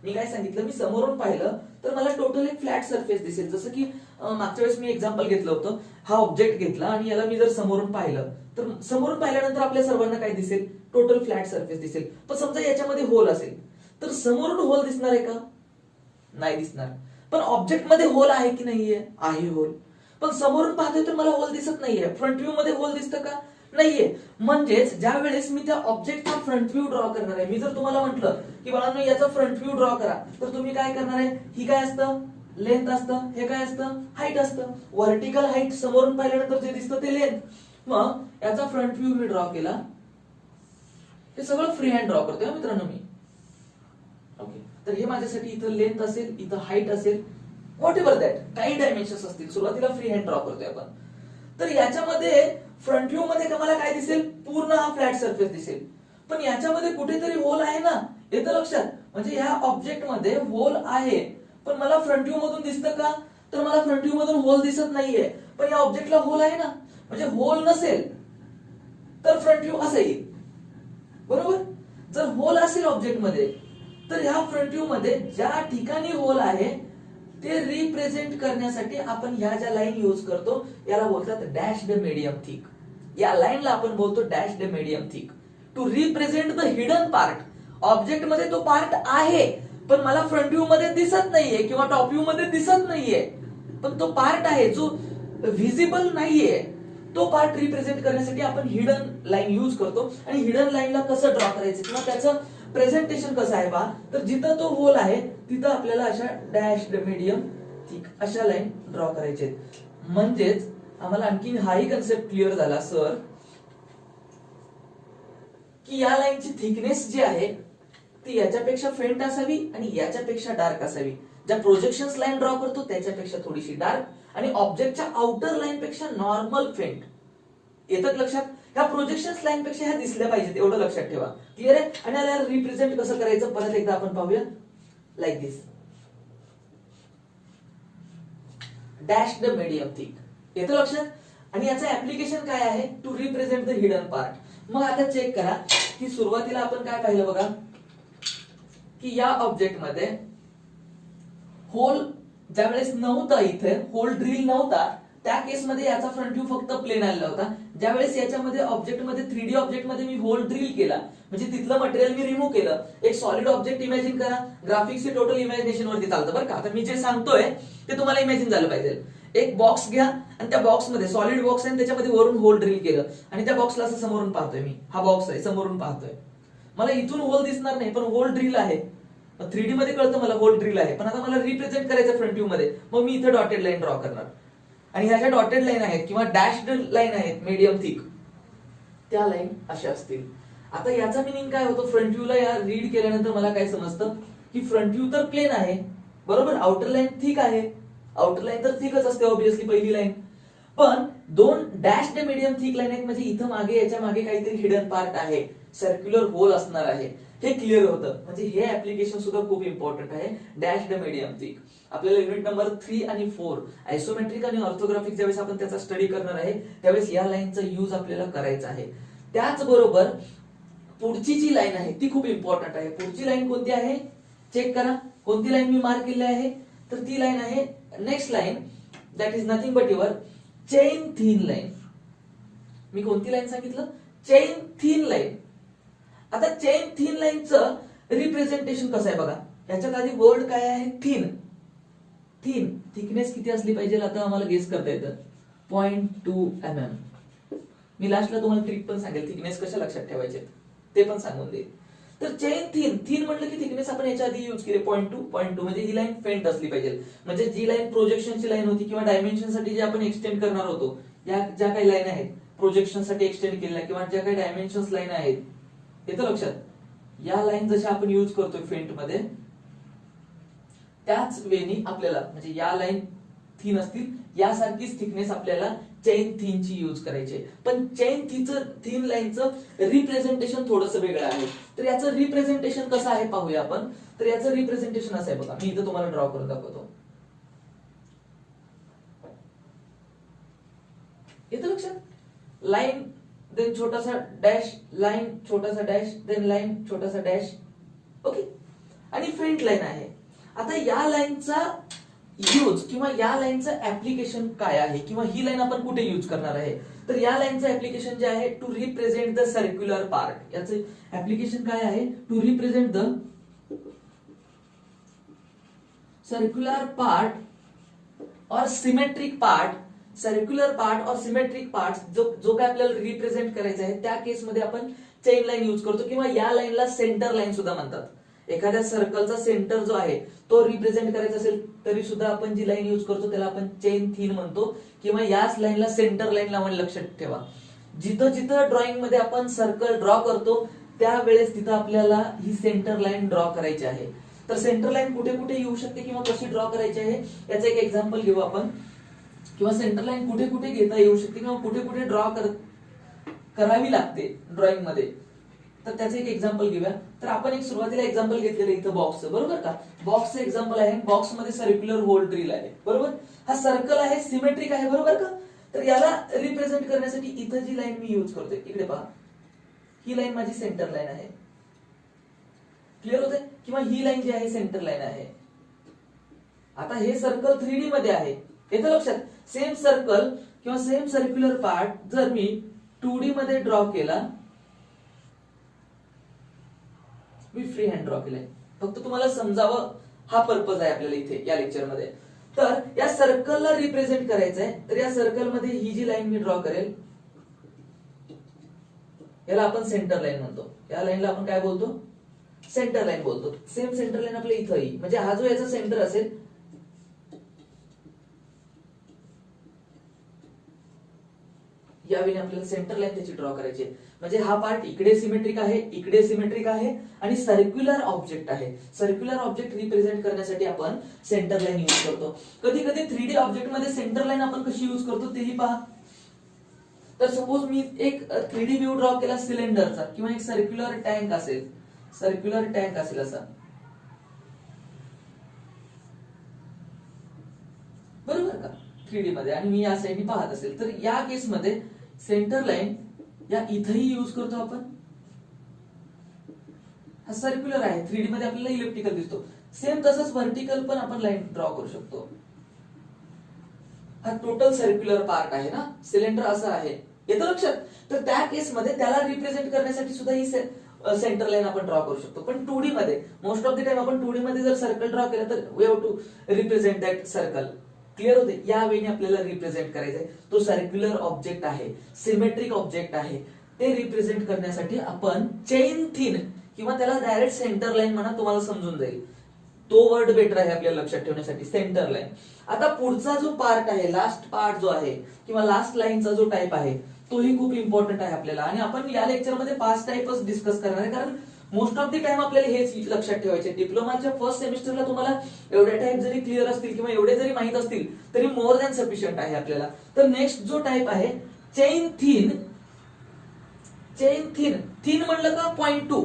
मी काय सांगितलं, मी समोरून पाहिलं तर मला टोटल एक फ्लॅट सरफेस दिसेल. जसं की मागच्या वेळेस मी एक्झाम्पल घेतलं होतं, हा ऑब्जेक्ट घेतला आणि याला मी जर समोरून पाहिलं तर समोरून पाहिल्यानंतर आपल्या सर्वांना काय दिसेल, टोटल फ्लॅट सरफेस दिसेल. पण समजा याच्यामध्ये होल असेल तर समोरून होल दिसणार आहे का, नाही दिसणार. पण ऑब्जेक्ट मध्ये होल आहे की नाहीये, आहे होल. पण समोरून पाहतोय तर मला होल दिसत नाहीये. फ्रंट व्ह्यू मध्ये होल दिसतं का, नाहीये. म्हणजेच ज्या वेळेस मी त्या ऑब्जेक्टचा फ्रंट व्ह्यू ड्रॉ करणार आहे, मी जर तुम्हाला म्हटलं की बाळांनो याचा फ्रंट व्ह्यू ड्रॉ करा, तर तुम्ही काय करणार आहे, ही काय असतं, लेंथ असतं, हे काय असतं, हाईट असतं. व्हर्टिकल हाईट समोरून पाहिल्यानंतर जे दिसतं ते लेंथ. मग याचा फ्रंट व्ह्यू मी ड्रॉ केला, हे सगळं फ्री हँड ड्रॉ करतोय मित्रांनो मी. ओके. तर हे माझ्यासाठी इथं लेंथ असेल, इथं हाईट असेल, व्हॉट एव्हर दॅट, काही डायमेन्शन्स असतील. सुरुवातीला फ्री हँड ड्रॉ करतोय आपण. तर याच्यामध्ये फ्रंट व्ह्यू मध्ये मला काय दिसेल, पूर्ण हा फ्लॅट सरफेस दिसेल. पण याच्यामध्ये कुठेतरी होल आहे ना, येतं लक्षात. म्हणजे या ऑब्जेक्ट मध्ये होल आहे, पण मला फ्रंट व्ह्यू मधून दिसतं का, तर मला फ्रंट व्ह्यू मधून होल दिसत नाहीये. पण या ऑब्जेक्टला होल आहे ना, म्हणजे होल नसेल तर फ्रंट व्ह्यू असा येईल. बरोबर. जर होल असेल ऑब्जेक्ट मध्ये तर ह्या फ्रंट व्ह्यू मध्ये ज्या ठिकाणी होल आहे ते रिप्रेझेंट करण्यासाठी आपण ह्या ज्या लाईन यूज करतो याला बोलतात डॅश्ड मीडियम थिक. या लाईनला आपण बोलतो dashed medium thick. To represent the hidden part. Object मध्ये तो पार्ट आहे पण मला फ्रंट व्ह्यू मध्ये दिसत नाहीये किंवा टॉप व्ह्यू मध्ये दिसत नाहीये, पण तो पार्ट आहे जो व्हिजिबल नाहीये. तो पार्ट रिप्रेझेंट करण्यासाठी आपण हिडन लाईन यूज करतो. आणि हिडन लाईनला कसं ड्रॉ करायचं किंवा त्याचं प्रेझेंटेशन कसं आहे बा, तर जिथं तो होल आहे तिथं आपल्याला अशा डॅश्ड मीडियम थिक अशा लाईन ड्रॉ करायचे. म्हणजेच आम्हाला आणखी हाही कन्सेप्ट क्लिअर झाला सर की या लाईनची थिकनेस जी आहे ती याच्यापेक्षा फेंट असावी आणि याच्यापेक्षा डार्क असावी. ज्या प्रोजेक्शन्स लाईन ड्रॉ करतो त्याच्यापेक्षा थोडीशी डार्क आणि ऑब्जेक्टच्या आउटर लाईन पेक्षा नॉर्मल फेंट. येतात लक्षात. ह्या प्रोजेक्शन लाईन पेक्षा ह्या दिसल्या पाहिजेत, एवढं लक्षात ठेवा. क्लिअर आहे. आणि याला रिप्रेझेंट कसं करायचं परत एकदा आपण पाहूया. Like this, dash the medium thick. येतं लक्षात. आणि याचं ऍप्लिकेशन काय आहे, to represent the hidden part. मग आता चेक करा की सुरुवातीला आपण काय पाहिलं बघा, की या ऑब्जेक्ट मध्ये होल ज्यावेळेस नव्हता, इथे होल ड्रिल नव्हता, त्या केसमध्ये याचा फ्रंट व्ह्यू फक्त प्लेन आलेला होता. ज्यावेळेस याच्यामध्ये ऑब्जेक्ट मध्ये 3D ऑब्जेक्ट मध्ये मी होल ड्रिल केला, म्हणजे तिथलं मटेरियल मी रिमूव्ह केलं. एक सॉलिड ऑब्जेक्ट इमॅजिन करा. ग्राफिक्स हे टोटल इमॅजिनेशन वरती चालतं बरं का. आता मी जे सांगतोय ते तुम्हाला इमॅजिन झालं पाहिजे. एक बॉक्स घ्या आणि त्या बॉक्स मध्ये सॉलिड बॉक्स आहे, त्याच्यामध्ये वरून होल ड्रिल केलं आणि त्या बॉक्सला असं समोरून पाहतोय मी. हा बॉक्स आहे, समोरून पाहतोय. मला इथून होल दिसणार नाही, पण होल ड्रिल आहे. 3D मध्ये कळतं मला होल ड्रिल आहे, पण आता मला रिप्रेझेंट करायचं फ्रंट व्ह्यू मध्ये. मग मी इथे डॉटेड लाईन ड्रॉ करणार आणि ह्या ज्या डॉटेड लाईन आहेत किंवा डॅश्ड लाईन आहेत मीडियम थिक, त्या लाईन अशा असतील. आता याचा मिनिंग काय होतो, फ्रंट व्ह्यूला या रीड केल्यानंतर मला काय समजतं की फ्रंट व्ह्यू तर प्लेन आहे बरोबर, आउटर लाईन थिक आहे. आउटर लाईन तर थिकच असते ऑब्विसली पहिली लाईन, पण दोन डॅश्ड मीडियम थिक लाईन आहेत, म्हणजे इथं मागे याच्या मागे काहीतरी हिडन पार्ट आहे, सर्क्युलर होल असणार आहे. हे क्लिअर होतं. म्हणजे हे ऍप्लिकेशन सुद्धा खूप इम्पॉर्टंट आहे, डॅश्ड मीडियम थिक. आपल्याला युनिट नंबर 3 आणि 4 आयसोमेट्रिक आणि ऑर्थोग्राफिक ज्यावेळेस आपण त्याचा स्टडी करणार आहे, त्यावेळेस या लाईनचा यूज आपल्याला करायचा आहे. त्याचबरोबर पुढची जी लाईन आहे ती खूप इम्पॉर्टंट आहे. पुढची लाईन कोणती आहे चेक करा. कोणती लाईन मी मार्क केली आहे, तर ती लाईन आहे next line, that is nothing but your chain thin line. मी कोणती लाईन सांगितलं, चेन थिन लाईन. आता चेन थिन लाईनचं रिप्रेझेंटेशन कसं आहे बघा. याच्यात आधी वर्ड काय आहे, थिन. थिन थिकनेस किती असली पाहिजे आता आम्हाला गेस करता येतं, 0.2 mm. मी लास्टला तुम्हाला ट्रिक पण सांगेल, थिकनेस कशा लक्षात ठेवायचे ते पण सांगून देईल. तर चेन थिन, थिन म्हटलं की थिकनेस आपण याच्या आधी यूज केले 0.2 म्हणजे ही लाईन फेंट असली पाहिजे. म्हणजे जी लाईन प्रोजेक्शनची लाईन होती किंवा डायमेन्शन साठी जे आपण एक्सटेंड करणार होतो, या ज्या काही लाईन आहेत प्रोजेक्शन साठी एक्सटेंड केलेल्या किंवा ज्या काही डायमेन्शन्स लाईन आहेत, येतं लक्षात. या लाईन जशा आपण यूज करतोय फेंट मध्ये, त्याच वेनी आपल्याला म्हणजे या लाईन थिन असतील, यासारखीच थिकनेस आपल्याला चेन थिन ची यूज करायची. पण चेन थिन लाईनचं रिप्रेझेंटेशन थोडंसं वेगळं आहे. तर याचं रिप्रेझेंटेशन कसं आहे पाहूया आपण. तर याचं रिप्रेझेंटेशन असं आहे बघा, मी इथं तुम्हाला ड्रॉ करून दाखवतो. येतं लक्षात. लाईन देन छोटासा डॅश, लाईन छोटासा डॅश, देन लाईन छोटासा डॅश, ओके. आणि फेंट लाईन आहे. आता या लाईनचा यूज किंवा या लाईनचं ऍप्लिकेशन काय आहे किंवा ही लाईन आपण कुठे यूज करणार आहे, तर या लाईनचं ऍप्लिकेशन जे आहे to represent the circular part. याचं ऍप्लिकेशन काय आहे, to represent the circular part or symmetric part. Circular part or symmetric part जो काय आपल्याला रिप्रेझेंट करायचं आहे, त्या केसमध्ये आपण चेन लाईन यूज करतो किंवा या लाईनला सेंटर लाईन सुद्धा म्हणतात. एखाद्या सर्कलचा सेंटर जो आहे तो रिप्रेझेंट करायचा असेल तरी सुद्धा आपण जी लाईन यूज करतो त्याला आपण चेन थिन म्हणतो किंवा याच लाईनला सेंटर लाईन लावून लक्षात ठेवा. जिथं जिथं ड्रॉइंग मध्ये आपण सर्कल ड्रॉ करतो त्यावेळेस तिथं आपल्याला ही सेंटर लाईन ड्रॉ करायची आहे. तर सेंटर लाईन कुठे कुठे येऊ शकते किंवा कशी ड्रॉ करायची आहे याचं एक एक्झाम्पल घेऊ आपण. किंवा सेंटर लाईन कुठे कुठे घेता येऊ शकते किंवा कुठे कुठे ड्रॉ करावी लागते ड्रॉइंग मध्ये, तर त्याचं एक एक्झाम्पल घेऊया. तर आपण एक सुरुवातीला एक्झाम्पल घेतलेलं इथं बॉक्सचं, बरोबर का. बॉक्सचं एक्झाम्पल आहे, बॉक्स मध्ये सर्क्युलर होल ड्रिल आहे बरोबर. हा सर्कल आहे, सिमेट्रिक आहे बरोबर का. तर याला रिप्रेझेंट करण्यासाठी इथं जी लाईन मी यूज करतोय, इकडे पहा, ही लाईन माझी सेंटर लाईन आहे. क्लिअर होते. किंवा ही लाईन जी आहे सेंटर लाईन आहे. आता हे सर्कल 3D मध्ये आहे, येतं लक्षात. सेम सर्कल किंवा सेम सर्क्युलर पार्ट जर मी 2D मध्ये ड्रॉ केला, मी फ्री हँड ड्रॉ केलाय, फक्त तुम्हाला समजावं हा पर्पज आहे आपल्याला इथे या लेक्चर मध्ये. तर या सर्कलला रिप्रेझेंट करायचं आहे, तर या सर्कल मध्ये ही जी लाईन मी ड्रॉ करेल याला आपण सेंटर लाईन म्हणतो. या लाईनला आपण काय बोलतो, सेंटर लाईन बोलतो. सेम सेंटर लाईन आपल्या इथं येईल, म्हणजे हा जो याचा सेंटर असेल यावेळी आपल्याला सेंटर लाईन त्याची ड्रॉ करायची आहे. म्हणजे हा पार्ट इकडे सिमेट्रिक आहे, इकडे सिमेट्रिक आहे आणि सर्क्युलर ऑब्जेक्ट आहे. सर्क्युलर ऑब्जेक्ट रिप्रेझेंट करण्यासाठी आपण सेंटर लाईन यूज करतो. कधी कधी 3D ऑब्जेक्ट मध्ये सेंटर लाईन आपण कशी यूज करतो तेही पहा. तर सपोज मी एक 3D व्ह्यू ड्रॉ केला सिलेंडरचा किंवा एक सर्क्युलर टँक असेल असा, बरोबर का, 3D मध्ये, आणि मी या साईडने पाहत असेल, तर या केसमध्ये सेंटर लाईन या इथेही यूज करतो आपण. हा सर्क्युलर आहे, 3D मध्ये आपल्याला इलेक्ट्रिकल दिसतो. सेम तसंच व्हर्टिकल पण आपण लाईन ड्रॉ करू शकतो. हा टोटल सर्क्युलर पार्ट आहे ना, सिलेंडर असं आहे, येतं लक्षात. तर त्या केसमध्ये त्याला रिप्रेझेंट करण्यासाठी सुद्धा ही सेंटर लाईन आपण ड्रॉ करू शकतो. पण 2D मध्ये मोस्ट ऑफ द टाइम आपण 2D मध्ये जर सर्कल ड्रॉ केलं तर we have to represent that circle. Clear होते. या वेळी आपल्याला रिप्रेझेंट करायचंय, तो सर्क्युलर ऑब्जेक्ट आहे, सिमेट्रिक ऑब्जेक्ट आहे, ते रिप्रेझेंट करण्यासाठी आपण चेन थिन किंवा त्याला डायरेक्ट सेंटर लाईन म्हणा, तुम्हाला समजून जाईल. तो वर्ड बेटर आहे आपल्याला लक्षात ठेवण्यासाठी, सेंटर लाईन. आता पुढचा जो पार्ट आहे, लास्ट पार्ट जो आहे किंवा लास्ट लाईनचा जो टाइप आहे, तोही खूप इम्पॉर्टंट आहे आपल्याला. आणि आपण या लेक्चरमध्ये 5 टाइपच डिस्कस करणार आहे, कारण मोस्ट ऑफ द टाइम आपल्याला हेच लक्षात ठेवायचे. डिप्लोमाच्या फर्स्ट सेमिस्टरला तुम्हाला एवढे टाइप जरी क्लिअर असतील किंवा एवढे जरी माहित असतील तरी मोर दॅन सफिशियंट आहे आपल्याला. तर नेक्स्ट जो टाइप आहे चेन थिन. थिन म्हणलं का point two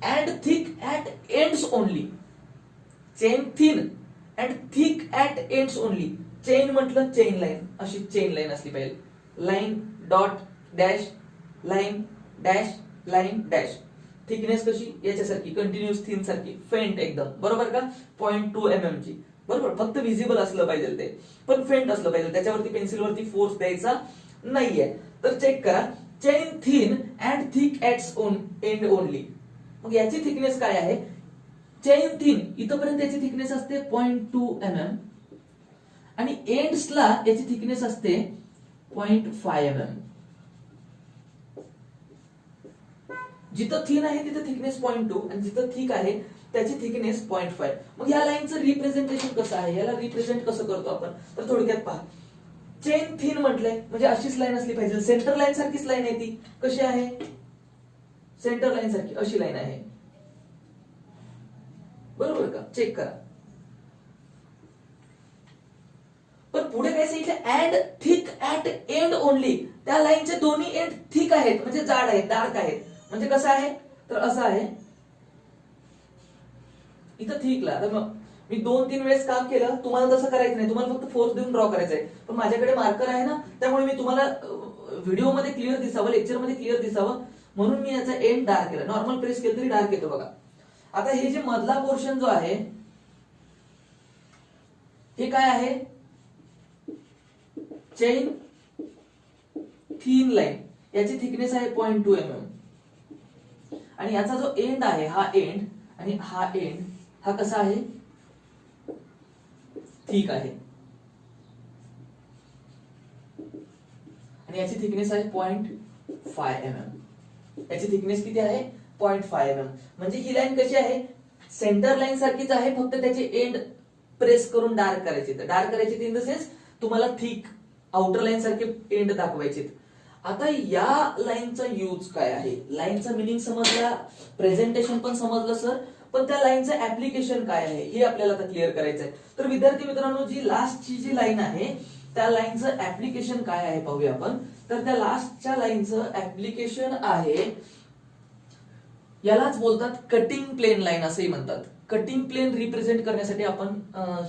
and thick at ends only. Chain thin and thick at ends only. Chain म्हटलं चेन लाईन, अशी चेन लाईन असली पाहिजे. Line dot dash, line dash, line dash. Thickness कशी, याच्यासारखी continuous thin सारखी, faint एकदम, बरोबर का, 0.2 mm ची, बरोबर. फक्त विजिबल असलं पाहिजे ते, पण फेंट असलं पाहिजे, त्याच्यावरती पेन्सिलवरती फोर्स द्यायचा नाहीये. तर चेक करा, chain thin and thick at end only. मग याची थिकनेस काय आहे, चेन थिन इथपर्यंत याची थिकनेस असते 0.2 mm आणि एंड्सला याची थिकनेस असते 0.5 mm. जिथं थिन आहे तिथं थिकनेस 0.2 आणि जिथं थिक आहे त्याची थिकनेस 0.5. मग या लाईनचं रिप्रेझेंटेशन कसं आहे, याला रिप्रेझेंट कसं करतो आपण, तर थोडक्यात पहा. चेन थिन म्हटलंय म्हणजे अशीच लाईन असली पाहिजे, सेंटर लाईन सारखीच लाईन आहे ती. कशी आहे, सेंटर लाईन सारखी अशी लाईन आहे, बरोबर का, चेक करा. पण पुढे काय सांगितलं, and thick at end only. त्या लाईनचे दोन्ही एंड थिक आहेत म्हणजे जाड आहेत, डार्क आहेत. म्हणजे कसं आहे, तर असं आहे, इथं थिकला. तर मग मी 2-3 वेळेस काम केलं, तुम्हाला तसं करायचं नाही, तुम्हाला फक्त फोर्स देऊन ड्रॉ करायचंय. पण माझ्याकडे मार्कर आहे ना, त्यामुळे मी तुम्हाला व्हिडिओ मध्ये क्लिअर दिसावं, लेक्चर मध्ये क्लिअर दिसावं म्हणून मी याचा एंड डार्क केला. नॉर्मल प्रेस केलं तरी डार्क येतो बघा. आता हे जे मधला पोर्शन जो आहे हे काय आहे, चेन थिन लाईन, याची थिकनेस आहे 0.2 mm आणि याचा जो एंड आहे, हा एंड आणि हा एंड, हा कसा आहे, थिक आहे आणि याची थिकनेस आहे 0.5 mm. याची थिकनेस किती आहे, 0.5 mm. म्हणजे ही लाईन कशी आहे, सेंटर लाईन सारखीच आहे, फक्त त्याचे एंड प्रेस करून डार्क करायचे. तर डार्क करायचे इन द सेन्स तुम्हाला थिक आउटर लाईन सारखे एंड दाखवायचे. आता या लाईनचा यूज काय आहे, लाईनचा मिनिंग समजला, प्रेझेंटेशन पण समजलं सर, पण त्या लाईनचं ऍप्लिकेशन काय आहे हे आपल्याला आता क्लिअर करायचं आहे. तर विद्यार्थी मित्रांनो, जी लास्टची जी लाईन आहे त्या लाईनचं ऍप्लिकेशन काय आहे पाहूया आपण. तर त्या लास्टच्या लाईनचं ऍप्लिकेशन आहे, यालाच बोलतात कटिंग प्लेन लाईन असंही म्हणतात. कटिंग प्लेन रिप्रेझेंट करण्यासाठी आपण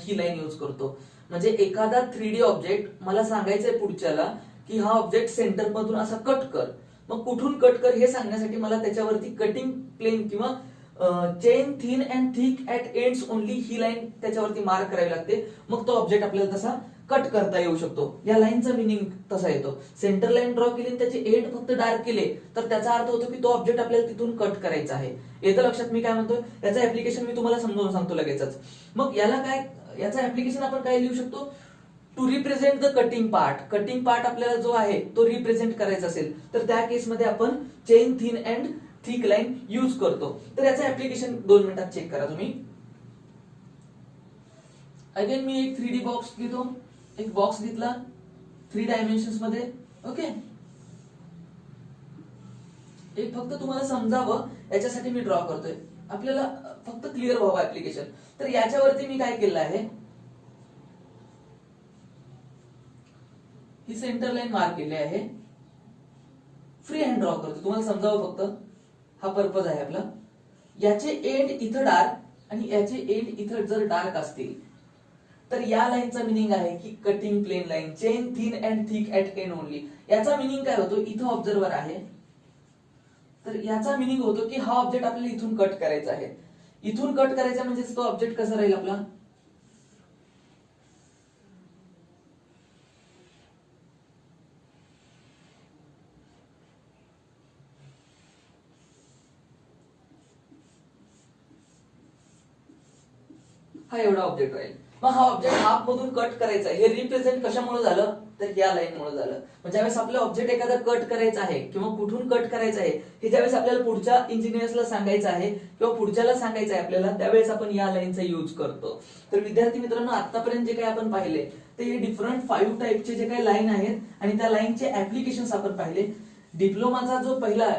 ही लाईन यूज करतो. म्हणजे एखादा 3D ऑब्जेक्ट मला सांगायचंय पुढच्याला की हा ऑब्जेक्ट सेंटर मधून असा कट कर, मग कुठून कट कर हे सांगण्यासाठी मला त्याच्यावरती कटिंग प्लेन किंवा chain thin and thick at ends only he line त्याच्यावरती मार्क करावी लागते. मग तो ऑब्जेक्ट आपल्याला तसा कट करता येऊ शकतो. या लाईनचा मिनिंग तसा येतो. सेंटर लाईन ड्रॉ केली आणि त्याचे एंड फक्त डार्क केले तर त्याचा अर्थ होतो की तो ऑब्जेक्ट आपल्याला तिथून कट करायचा आहे. येतं लक्षात मी काय म्हणतोय, याचं ऍप्लिकेशन मी तुम्हाला समजावून सांगतो लगेचच. मग याला काय, याचं ऍप्लिकेशन आपण काय लिहू शकतो, to represent the cutting part. Cutting part आपल्याला जो आहे तो रिप्रेझेंट करायचा असेल तर त्या केसमध्ये आपण chain thin and thick line use करतो. तर याचं ऍप्लिकेशन 2 मिनिटात चेक करा तुम्ही. अगेन मी एक 3D बॉक्स घेतो, एक बॉक्स घेतला 3 डायमेन्शन्स मध्ये. ओके, एक फक्त तुम्हाला समजावं याच्यासाठी मी ड्रॉ करतोय, आपल्याला फक्त क्लिअर व्हावं ऍप्लिकेशन. तर याच्यावरती मी काय केलं आहे, ही सेंटर लाईन मार्क केली आहे फ्री हँड ड्रॉ करतो, तुम्हाला समजावं फक्त, हा पर्पज आहे आपला. याचे एंड इथं डार्क आणि याचे एंड इथं जर डार्क असतील तर या लाईनचा मिनिंग आहे की cutting plane line, chain thin and thick at end only. याचा मिनिंग काय होतो, इथं ऑब्झर्वर आहे तर याचा मिनिंग होतो की हा ऑब्जेक्ट आपल्याला इथून कट करायचा आहे. इथून कट करायचा म्हणजे तो ऑब्जेक्ट कसा राहील आपला, हा एवढा ऑब्जेक्ट राहील. मग हा ऑब्जेक्ट हाफ मधून कट करायचा आहे, हे रिप्रेझेंट कशामुळे झालं तर या लाईन मुळे झालं. मग ज्यावेळेस आपलं ऑब्जेक्ट एखादा कट करायचा आहे किंवा कुठून कट करायचं आहे हे ज्यावेळेस आपल्याला पुढच्या इंजिनियर्सला सांगायचं आहे किंवा पुढच्याला सांगायचं आहे आपल्याला, त्यावेळेस आपण या लाईनचा यूज करतो. तर विद्यार्थी मित्रांनो, आतापर्यंत जे काही आपण पाहिले ते हे डिफरंट 5 टाईपचे जे काही लाईन आहेत आणि त्या लाईनचे ऍप्लिकेशन्स आपण पाहिले. डिप्लोमाचा जो पहिला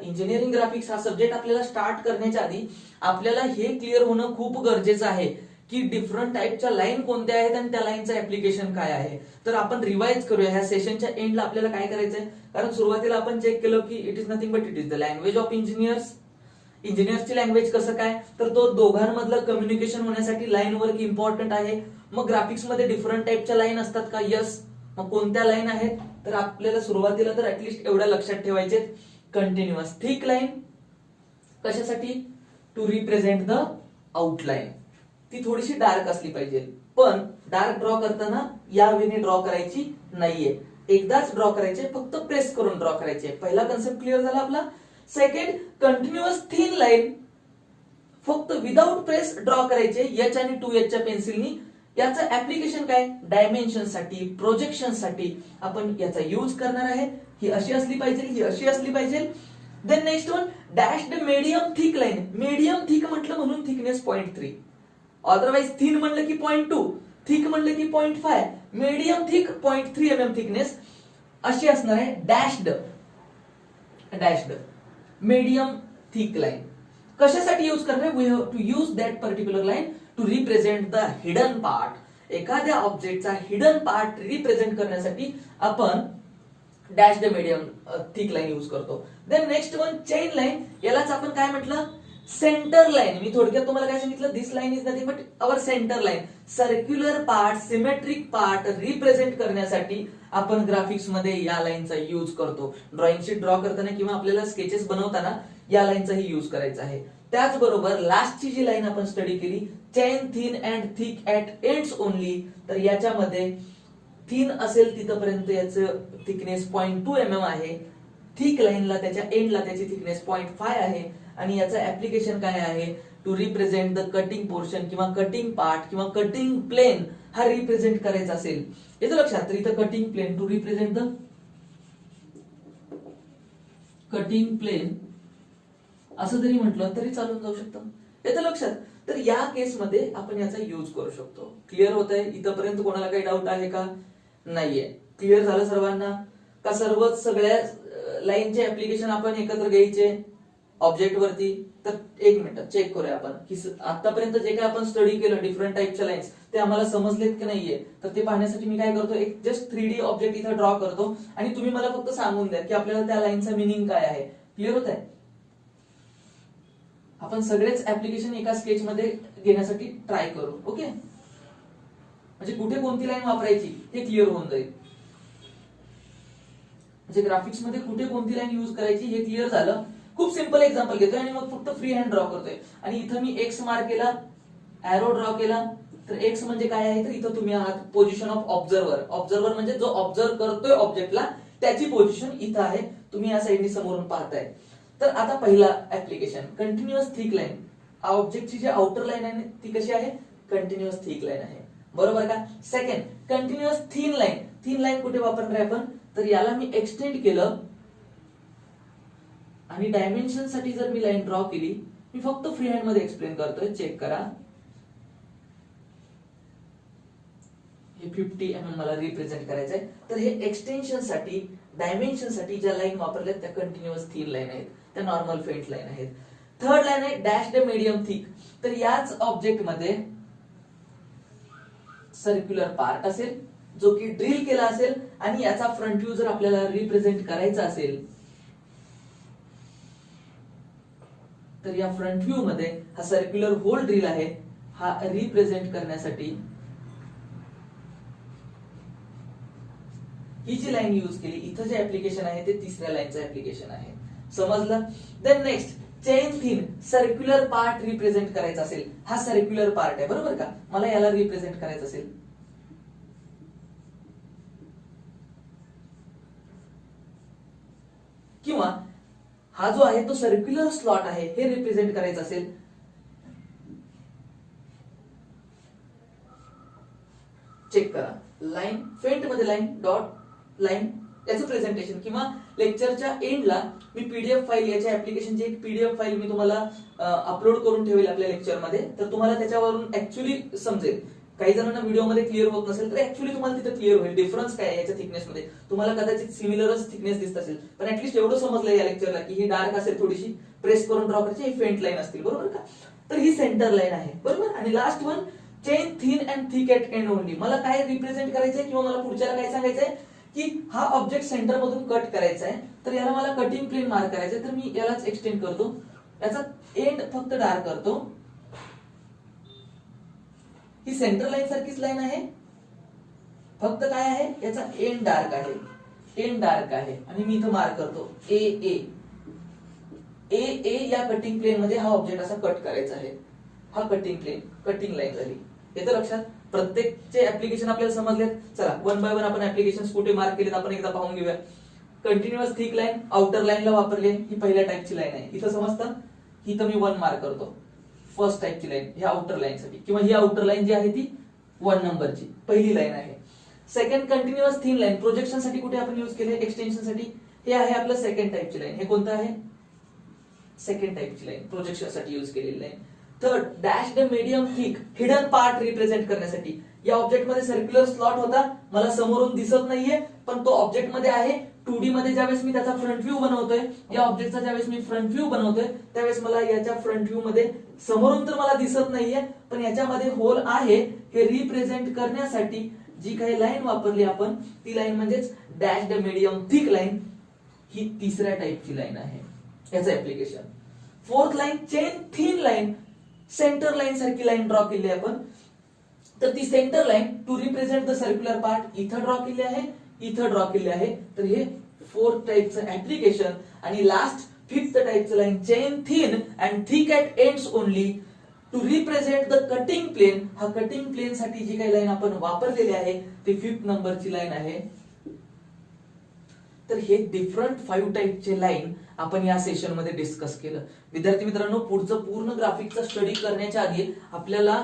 इंजिनिअरिंग ग्राफिक्स हा सब्जेक्ट आपल्याला स्टार्ट करण्याच्या आधी आपल्याला हे क्लिअर होणं खूप गरजेचं आहे की डिफरंट टाईपच्या लाईन कोणत्या आहेत आणि त्या लाईनचं ऍप्लिकेशन काय आहे. तर आपण रिवाइज करूया ह्या सेशनच्या एंडला आपल्याला काय करायचंय, कारण सुरुवातीला आपण चेक केलं की it is nothing but it is the language of engineers. इंजिनियर्सची लँग्वेज कसं काय, तर तो दोघांमधलं कम्युनिकेशन होण्यासाठी लाईन वर्क इम्पॉर्टंट आहे. मग ग्राफिक्स मध्ये डिफरंट टाईपच्या लाईन असतात का, यस. मग कोणत्या लाईन आहेत, तर आपल्याला सुरुवातीला तर ऍटलीस्ट एवढ्या लक्षात ठेवायचे, कंटिन्युअस थिक लाईन कशासाठी, टू रिप्रेझेंट द आउटलाईन. ती थोडीशी डार्क असली पाहिजे, पण डार्क ड्रॉ करताना या वेने ड्रॉ करायची नाहीये, एकदाच ड्रॉ करायचे, फक्त प्रेस करून ड्रॉ करायचे. पहिला कन्सेप्ट क्लिअर झाला आपला. सेकंड, कंटिन्युअस थिन लाईन फक्त विदाउट प्रेस ड्रॉ करायचे एच आणि 2H च्या पेन्सिलनी. याचं ऍप्लिकेशन काय, डायमेन्शन साठी, प्रोजेक्शन साठी आपण याचा यूज करणार आहे. ही अशी असली पाहिजे, ही अशी असली पाहिजे. Then next one, dashed medium thick line. Medium thick म्हटलं म्हणून थिकनेस 0.3, अदरवाइज थिन म्हणलं की 0.2, थिक म्हणलं की 0.5, मीडियम थिक 0.3 mm थिकनेस अशी असणार आहे. डॅश्ड मीडियम थिक लाईन कशासाठी यूज करणार, we have to use that particular line to represent the hidden part. एखाद्या ऑब्जेक्टचा हिडन पार्ट रिप्रेझेंट करण्यासाठी आपण dash the medium thick line use करतो. Then next one, chain line. यालाच आपण काय म्हटलं, सेंटर लाईन. मी थोडक्यात तुम्हाला काय सांगितलं, this line is nothing but our centre line. Circular part, symmetric part represent करण्यासाठी आपण ग्राफिक्स मध्ये या लाईनचा यूज करतो. ड्रॉइंग शीट ड्रॉ करताना किंवा आपल्याला स्केचेस बनवताना या लाईनचाही यूज करायचा आहे. त्याचबरोबर लास्टची जी लाईन आपण स्टडी केली, chain thin and thick at ends only, तर याच्यामध्ये थिन असेल तिथपर्यंत याचं थिकनेस 0.2 mm आहे. थिक लाईनला त्याच्या एंडला त्याची थिकनेस 0.5 आहे. आणि याचं ऍप्लिकेशन काय आहे, to represent the cutting portion किंवा कटिंग पार्ट किंवा कटिंग प्लेन हा रिप्रेझेंट करायचा असेल, येतं लक्षात. तर इथं cutting plane, to represent the cutting plane असं जरी म्हटलं तरी चालून जाऊ शकतं, येतं लक्षात. तर या केसमध्ये आपण याचा यूज करू शकतो. क्लिअर होत आहे इथपर्यंत, कोणाला काही डाऊट आहे का, नाहीये. क्लिअर झालं सर्वांना का, सर्वच सगळ्या लाईनचे ऍप्लिकेशन आपण एकत्र घ्यायचे ऑब्जेक्ट वरती. तर एक मिनिट चेक करूया आपण की आतापर्यंत जे काही आपण स्टडी केलं डिफरंट टाईपच्या लाईन्स ते आम्हाला समजलेत की नाहीये. तर ते पाहण्यासाठी मी काय करतो, एक जस्ट 3D ऑब्जेक्ट इथं ड्रॉ करतो आणि तुम्ही मला फक्त सांगून द्या की आपल्याला त्या लाईनचा मिनिंग काय आहे. क्लिअर होत आहे. आपण सगळेच ऍप्लिकेशन एका स्केच मध्ये घेण्यासाठी ट्राय करू. ओके, म्हणजे कुठे कोणती लाईन वापरायची हे क्लिअर होऊन जाईल. म्हणजे ग्राफिक्स मध्ये कुठे कोणती लाईन यूज करायची हे क्लिअर झालं. खूप सिंपल एक्झाम्पल घेतोय आणि मग फक्त फ्री हँड ड्रॉ करतोय. आणि इथं मी एक्स मार्क केला, एरो ड्रॉ केला. तर एक्स म्हणजे काय आहे, तर इथं तुम्ही आहात पोझिशन ऑफ ऑब्झर्वर. ऑब्झर्वर म्हणजे जो ऑब्झर्व करतोय ऑब्जेक्टला त्याची पोझिशन इथं आहे. तुम्ही या साईडनी समोरून पाहताय. तर आता पहिला ऍप्लिकेशन, कंटिन्युअस थिक लाईन. ऑब्जेक्टची जी आउटर लाईन आहे ती कशी आहे, कंटिन्युअस थिक लाईन आहे, बरोबर का. Second, continuous thin line. Thin line कुठे वापरणार आहे आपण, तर याला मी एक्सटेंड केलं आणि डायमेन्शन साठी जर मी लाईन ड्रॉ केली, मी फक्त फ्री हँड मध्ये एक्सप्लेन करतोय, चेक करा. हे 50 mm मला रिप्रेझेंट करायचंय. तर हे एक्सटेन्शन साठी, डायमेन्शन साठी ज्या लाईन वापरल्यात त्या कंटिन्युअस थिन लाईन आहेत, त्या नॉर्मल फेंट लाईन आहेत. थर्ड लाईन आहे डॅश द मीडियम थिक. तर याच ऑब्जेक्ट मध्ये सर्क्युलर पार्ट असेल जो की ड्रिल केला असेल आणि याचा फ्रंट व्ह्यू जर आपल्याला रिप्रेझेंट करायचा असेल तर या फ्रंट व्ह्यू मध्ये हा सर्क्युलर होल ड्रिल आहे, हा रिप्रेझेंट करण्यासाठी ही जी लाईन यूज केली, इथं जे ऍप्लिकेशन आहे ते तिसऱ्या लाईनचं ऍप्लिकेशन आहे. समजलं? Then next chain thin circular part represent करायचा असेल, हा सर्क्युलर पार्ट आहे बरोबर का, मला याला रिप्रेझेंट करायचं असेल किंवा हा जो आहे तो सर्क्युलर स्लॉट आहे हे रिप्रेझेंट करायचं असेल, चेक करा लाईन फेंट मध्ये लाईन डॉट लाईन याचं प्रेझेंटेशन किंवा लेक्चरच्या एंडला मी पीडीएफ फाईल याच्या ऍप्लिकेशनची एक पीडीएफ फाईल मी तुम्हाला अपलोड करून ठेवेल आपल्या लेक्चरमध्ये, तर तुम्हाला त्याच्यावरून ऍक्च्युली समजेल. काही जणांना व्हिडिओमध्ये क्लिअर होत नसेल तर ऍक्च्युली तुम्हाला तिथे क्लिअर होईल डिफरन्स काय आहे याच्या थिकनेस मध्ये. तुम्हाला कदाचित सिमिलरच थिकनेस दिसत असेल, पण ऍटलीस्ट एवढं समजलं या लेक्चरला की ही डार्क असेल, थोडीशी प्रेस करून ड्रॉ करायची, ही फेंट लाईन असतील बरोबर का. तर ही सेंटर लाईन आहे बरोबर. आणि last one chain thin and thick eight end only. मला काय रिप्रेझेंट करायचंय किंवा मला पुढच्याला काय सांगायचंय की हा ऑब्जेक्ट सेंटर मधून कट करायचा आहे, तर याला मला कटिंग प्लेन मार्क करायचंय, तर मी यालाच एक्सटेंड करतो, याचा एंड फक्त डार्क करतो. ही सेंटर लाईन सारखीच लाईन आहे, फक्त काय आहे याचा एंड डार्क आहे, एंड डार्क आहे. आणि मी इथं मार्क करतो ए ए ए ए. या कटिंग प्लेन मध्ये हा ऑब्जेक्ट असा कट करायचा आहे, हा कटिंग प्लेन कटिंग लाईन झाली. येतं लक्षात? प्रत्येकचे ऍप्लिकेशन आपल्याला समजलेत. चला वन बाय वन आपण ऍप्लिकेशन कुठे मार्क केलेत आपण एकदा पाहून घेऊया. कंटिन्युअस थिक लाईन आउटर लाईनला वापरली, ही पहिल्या टाईपची लाईन आहे. इथं समजतं? ही तर मी वन मार्क करतो, फर्स्ट टाईपची लाईन ह्या आउटर लाईन साठी, किंवा ही आउटर लाईन जी आहे ती 1 नंबरची पहिली लाईन आहे. Second continuous thin line projection साठी कुठे आपण यूज केले, एक्सटेन्शन साठी. हे आहे आपलं सेकंड टाईपची लाईन. हे कोणतं आहे? सेकंड टाईपची लाईन, प्रोजेक्शन साठी यूज केलेली line. Third dashed medium thick hidden part represent करण्यासाठी. या ऑब्जेक्ट मध्ये सर्क्युलर स्लॉट होता, मला समोरून दिसत नाहीये पण तो ऑब्जेक्ट मध्ये आहे. 2D मध्ये ज्यावेळेस मी त्याचा फ्रंट व्ह्यू बनवतोय, या ऑब्जेक्टचा ज्यावेळेस मी फ्रंट व्ह्यू बनवतोय त्यावेळेस मला याच्या फ्रंट व्ह्यू मध्ये समोरून तर मला दिसत नाहीये पण याच्यामध्ये होल आहे हे रिप्रेझेंट करण्यासाठी जी काही लाईन वापरली आपण ती लाईन म्हणजेच डॅश्ड मीडियम थिक लाईन. ही तिसऱ्या टाईपची लाईन आहे, याचं application. Fourth line chain thin line, centre line सारखी लाईन ड्रॉ केली आपण, तर ती centre line to represent the circular part इथं ड्रॉ केली आहे, इथं ड्रॉ केली आहे. तर हे फोर्थ टाईपचं ऍप्लिकेशन. आणि लास्ट फिफ्थ टाईपचं line chain thin and thick at ends only to represent the cutting plane. हा कटिंग प्लेन साठी जी काही लाईन आपण वापरलेली आहे ती 5th नंबरची लाईन आहे. तर हे डिफरंट 5 टाईपचे लाईन आपण या सेशन मध्ये डिस्कस केलं. विद्यार्थी मित्रांनो, पुढचं पूर्ण ग्राफिकचा स्टडी करण्याच्या आधी आपल्याला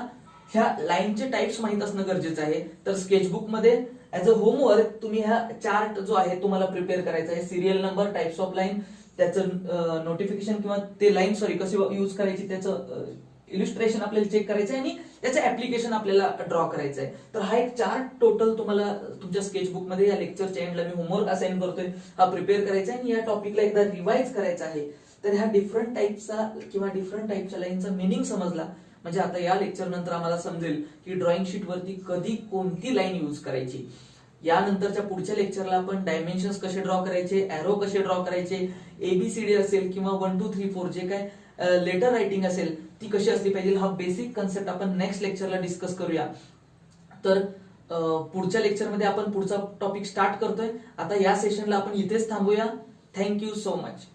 ह्या लाईनचे टाइप्स माहित असणं गरजेचं आहे. तर स्केचबुक मध्ये ऍज अ होमवर्क तुम्ही हा चार्ट जो आहे तुम्हाला प्रिपेअर करायचा आहे. Serial number, types of line, त्याचं नोटिफिकेशन किंवा ते लाईन कशी यूज करायची त्याचं इलिस्ट्रेशन आपल्याला चेक करायचं आहे आणि त्याचं ऍप्लिकेशन आपल्याला ड्रॉ करायचं आहे. तर हा एक चार्ट टोटल तुम्हाला तुमच्या स्केचबुक मध्ये या लेक्चरच्या एंडला मी होमवर्क असाइन करतोय, हा प्रिपेअर करायचा आहे आणि या टॉपिकला एकदा रिवाइज करायचा आहे. तर ह्या डिफरंट टाईपचा किंवा डिफरंट टाईपच्या लाईनचा मिनिंग समजला म्हणजे आता या लेक्चर नंतर आम्हाला समजेल की ड्रॉइंग शीट वरती कधी कोणती लाईन यूज करायची. यानंतरच्या पुढच्या लेक्चरला आपण डायमेन्शन्स कसे ड्रॉ करायचे, एरो कसे ड्रॉ करायचे, एबीसीडी असेल किंवा 1 2 3 4 जे काय लेटर रायटिंग असेल ती कशी असली पाहिजे, हा बेसिक कन्सेप्ट आपण नेक्स्ट लेक्चरला डिस्कस करूया. तर पुढच्या लेक्चरमध्ये आपण पुढचा टॉपिक स्टार्ट करतोय. आता या सेशनला आपण इथेच थांबूया. Thank you so much.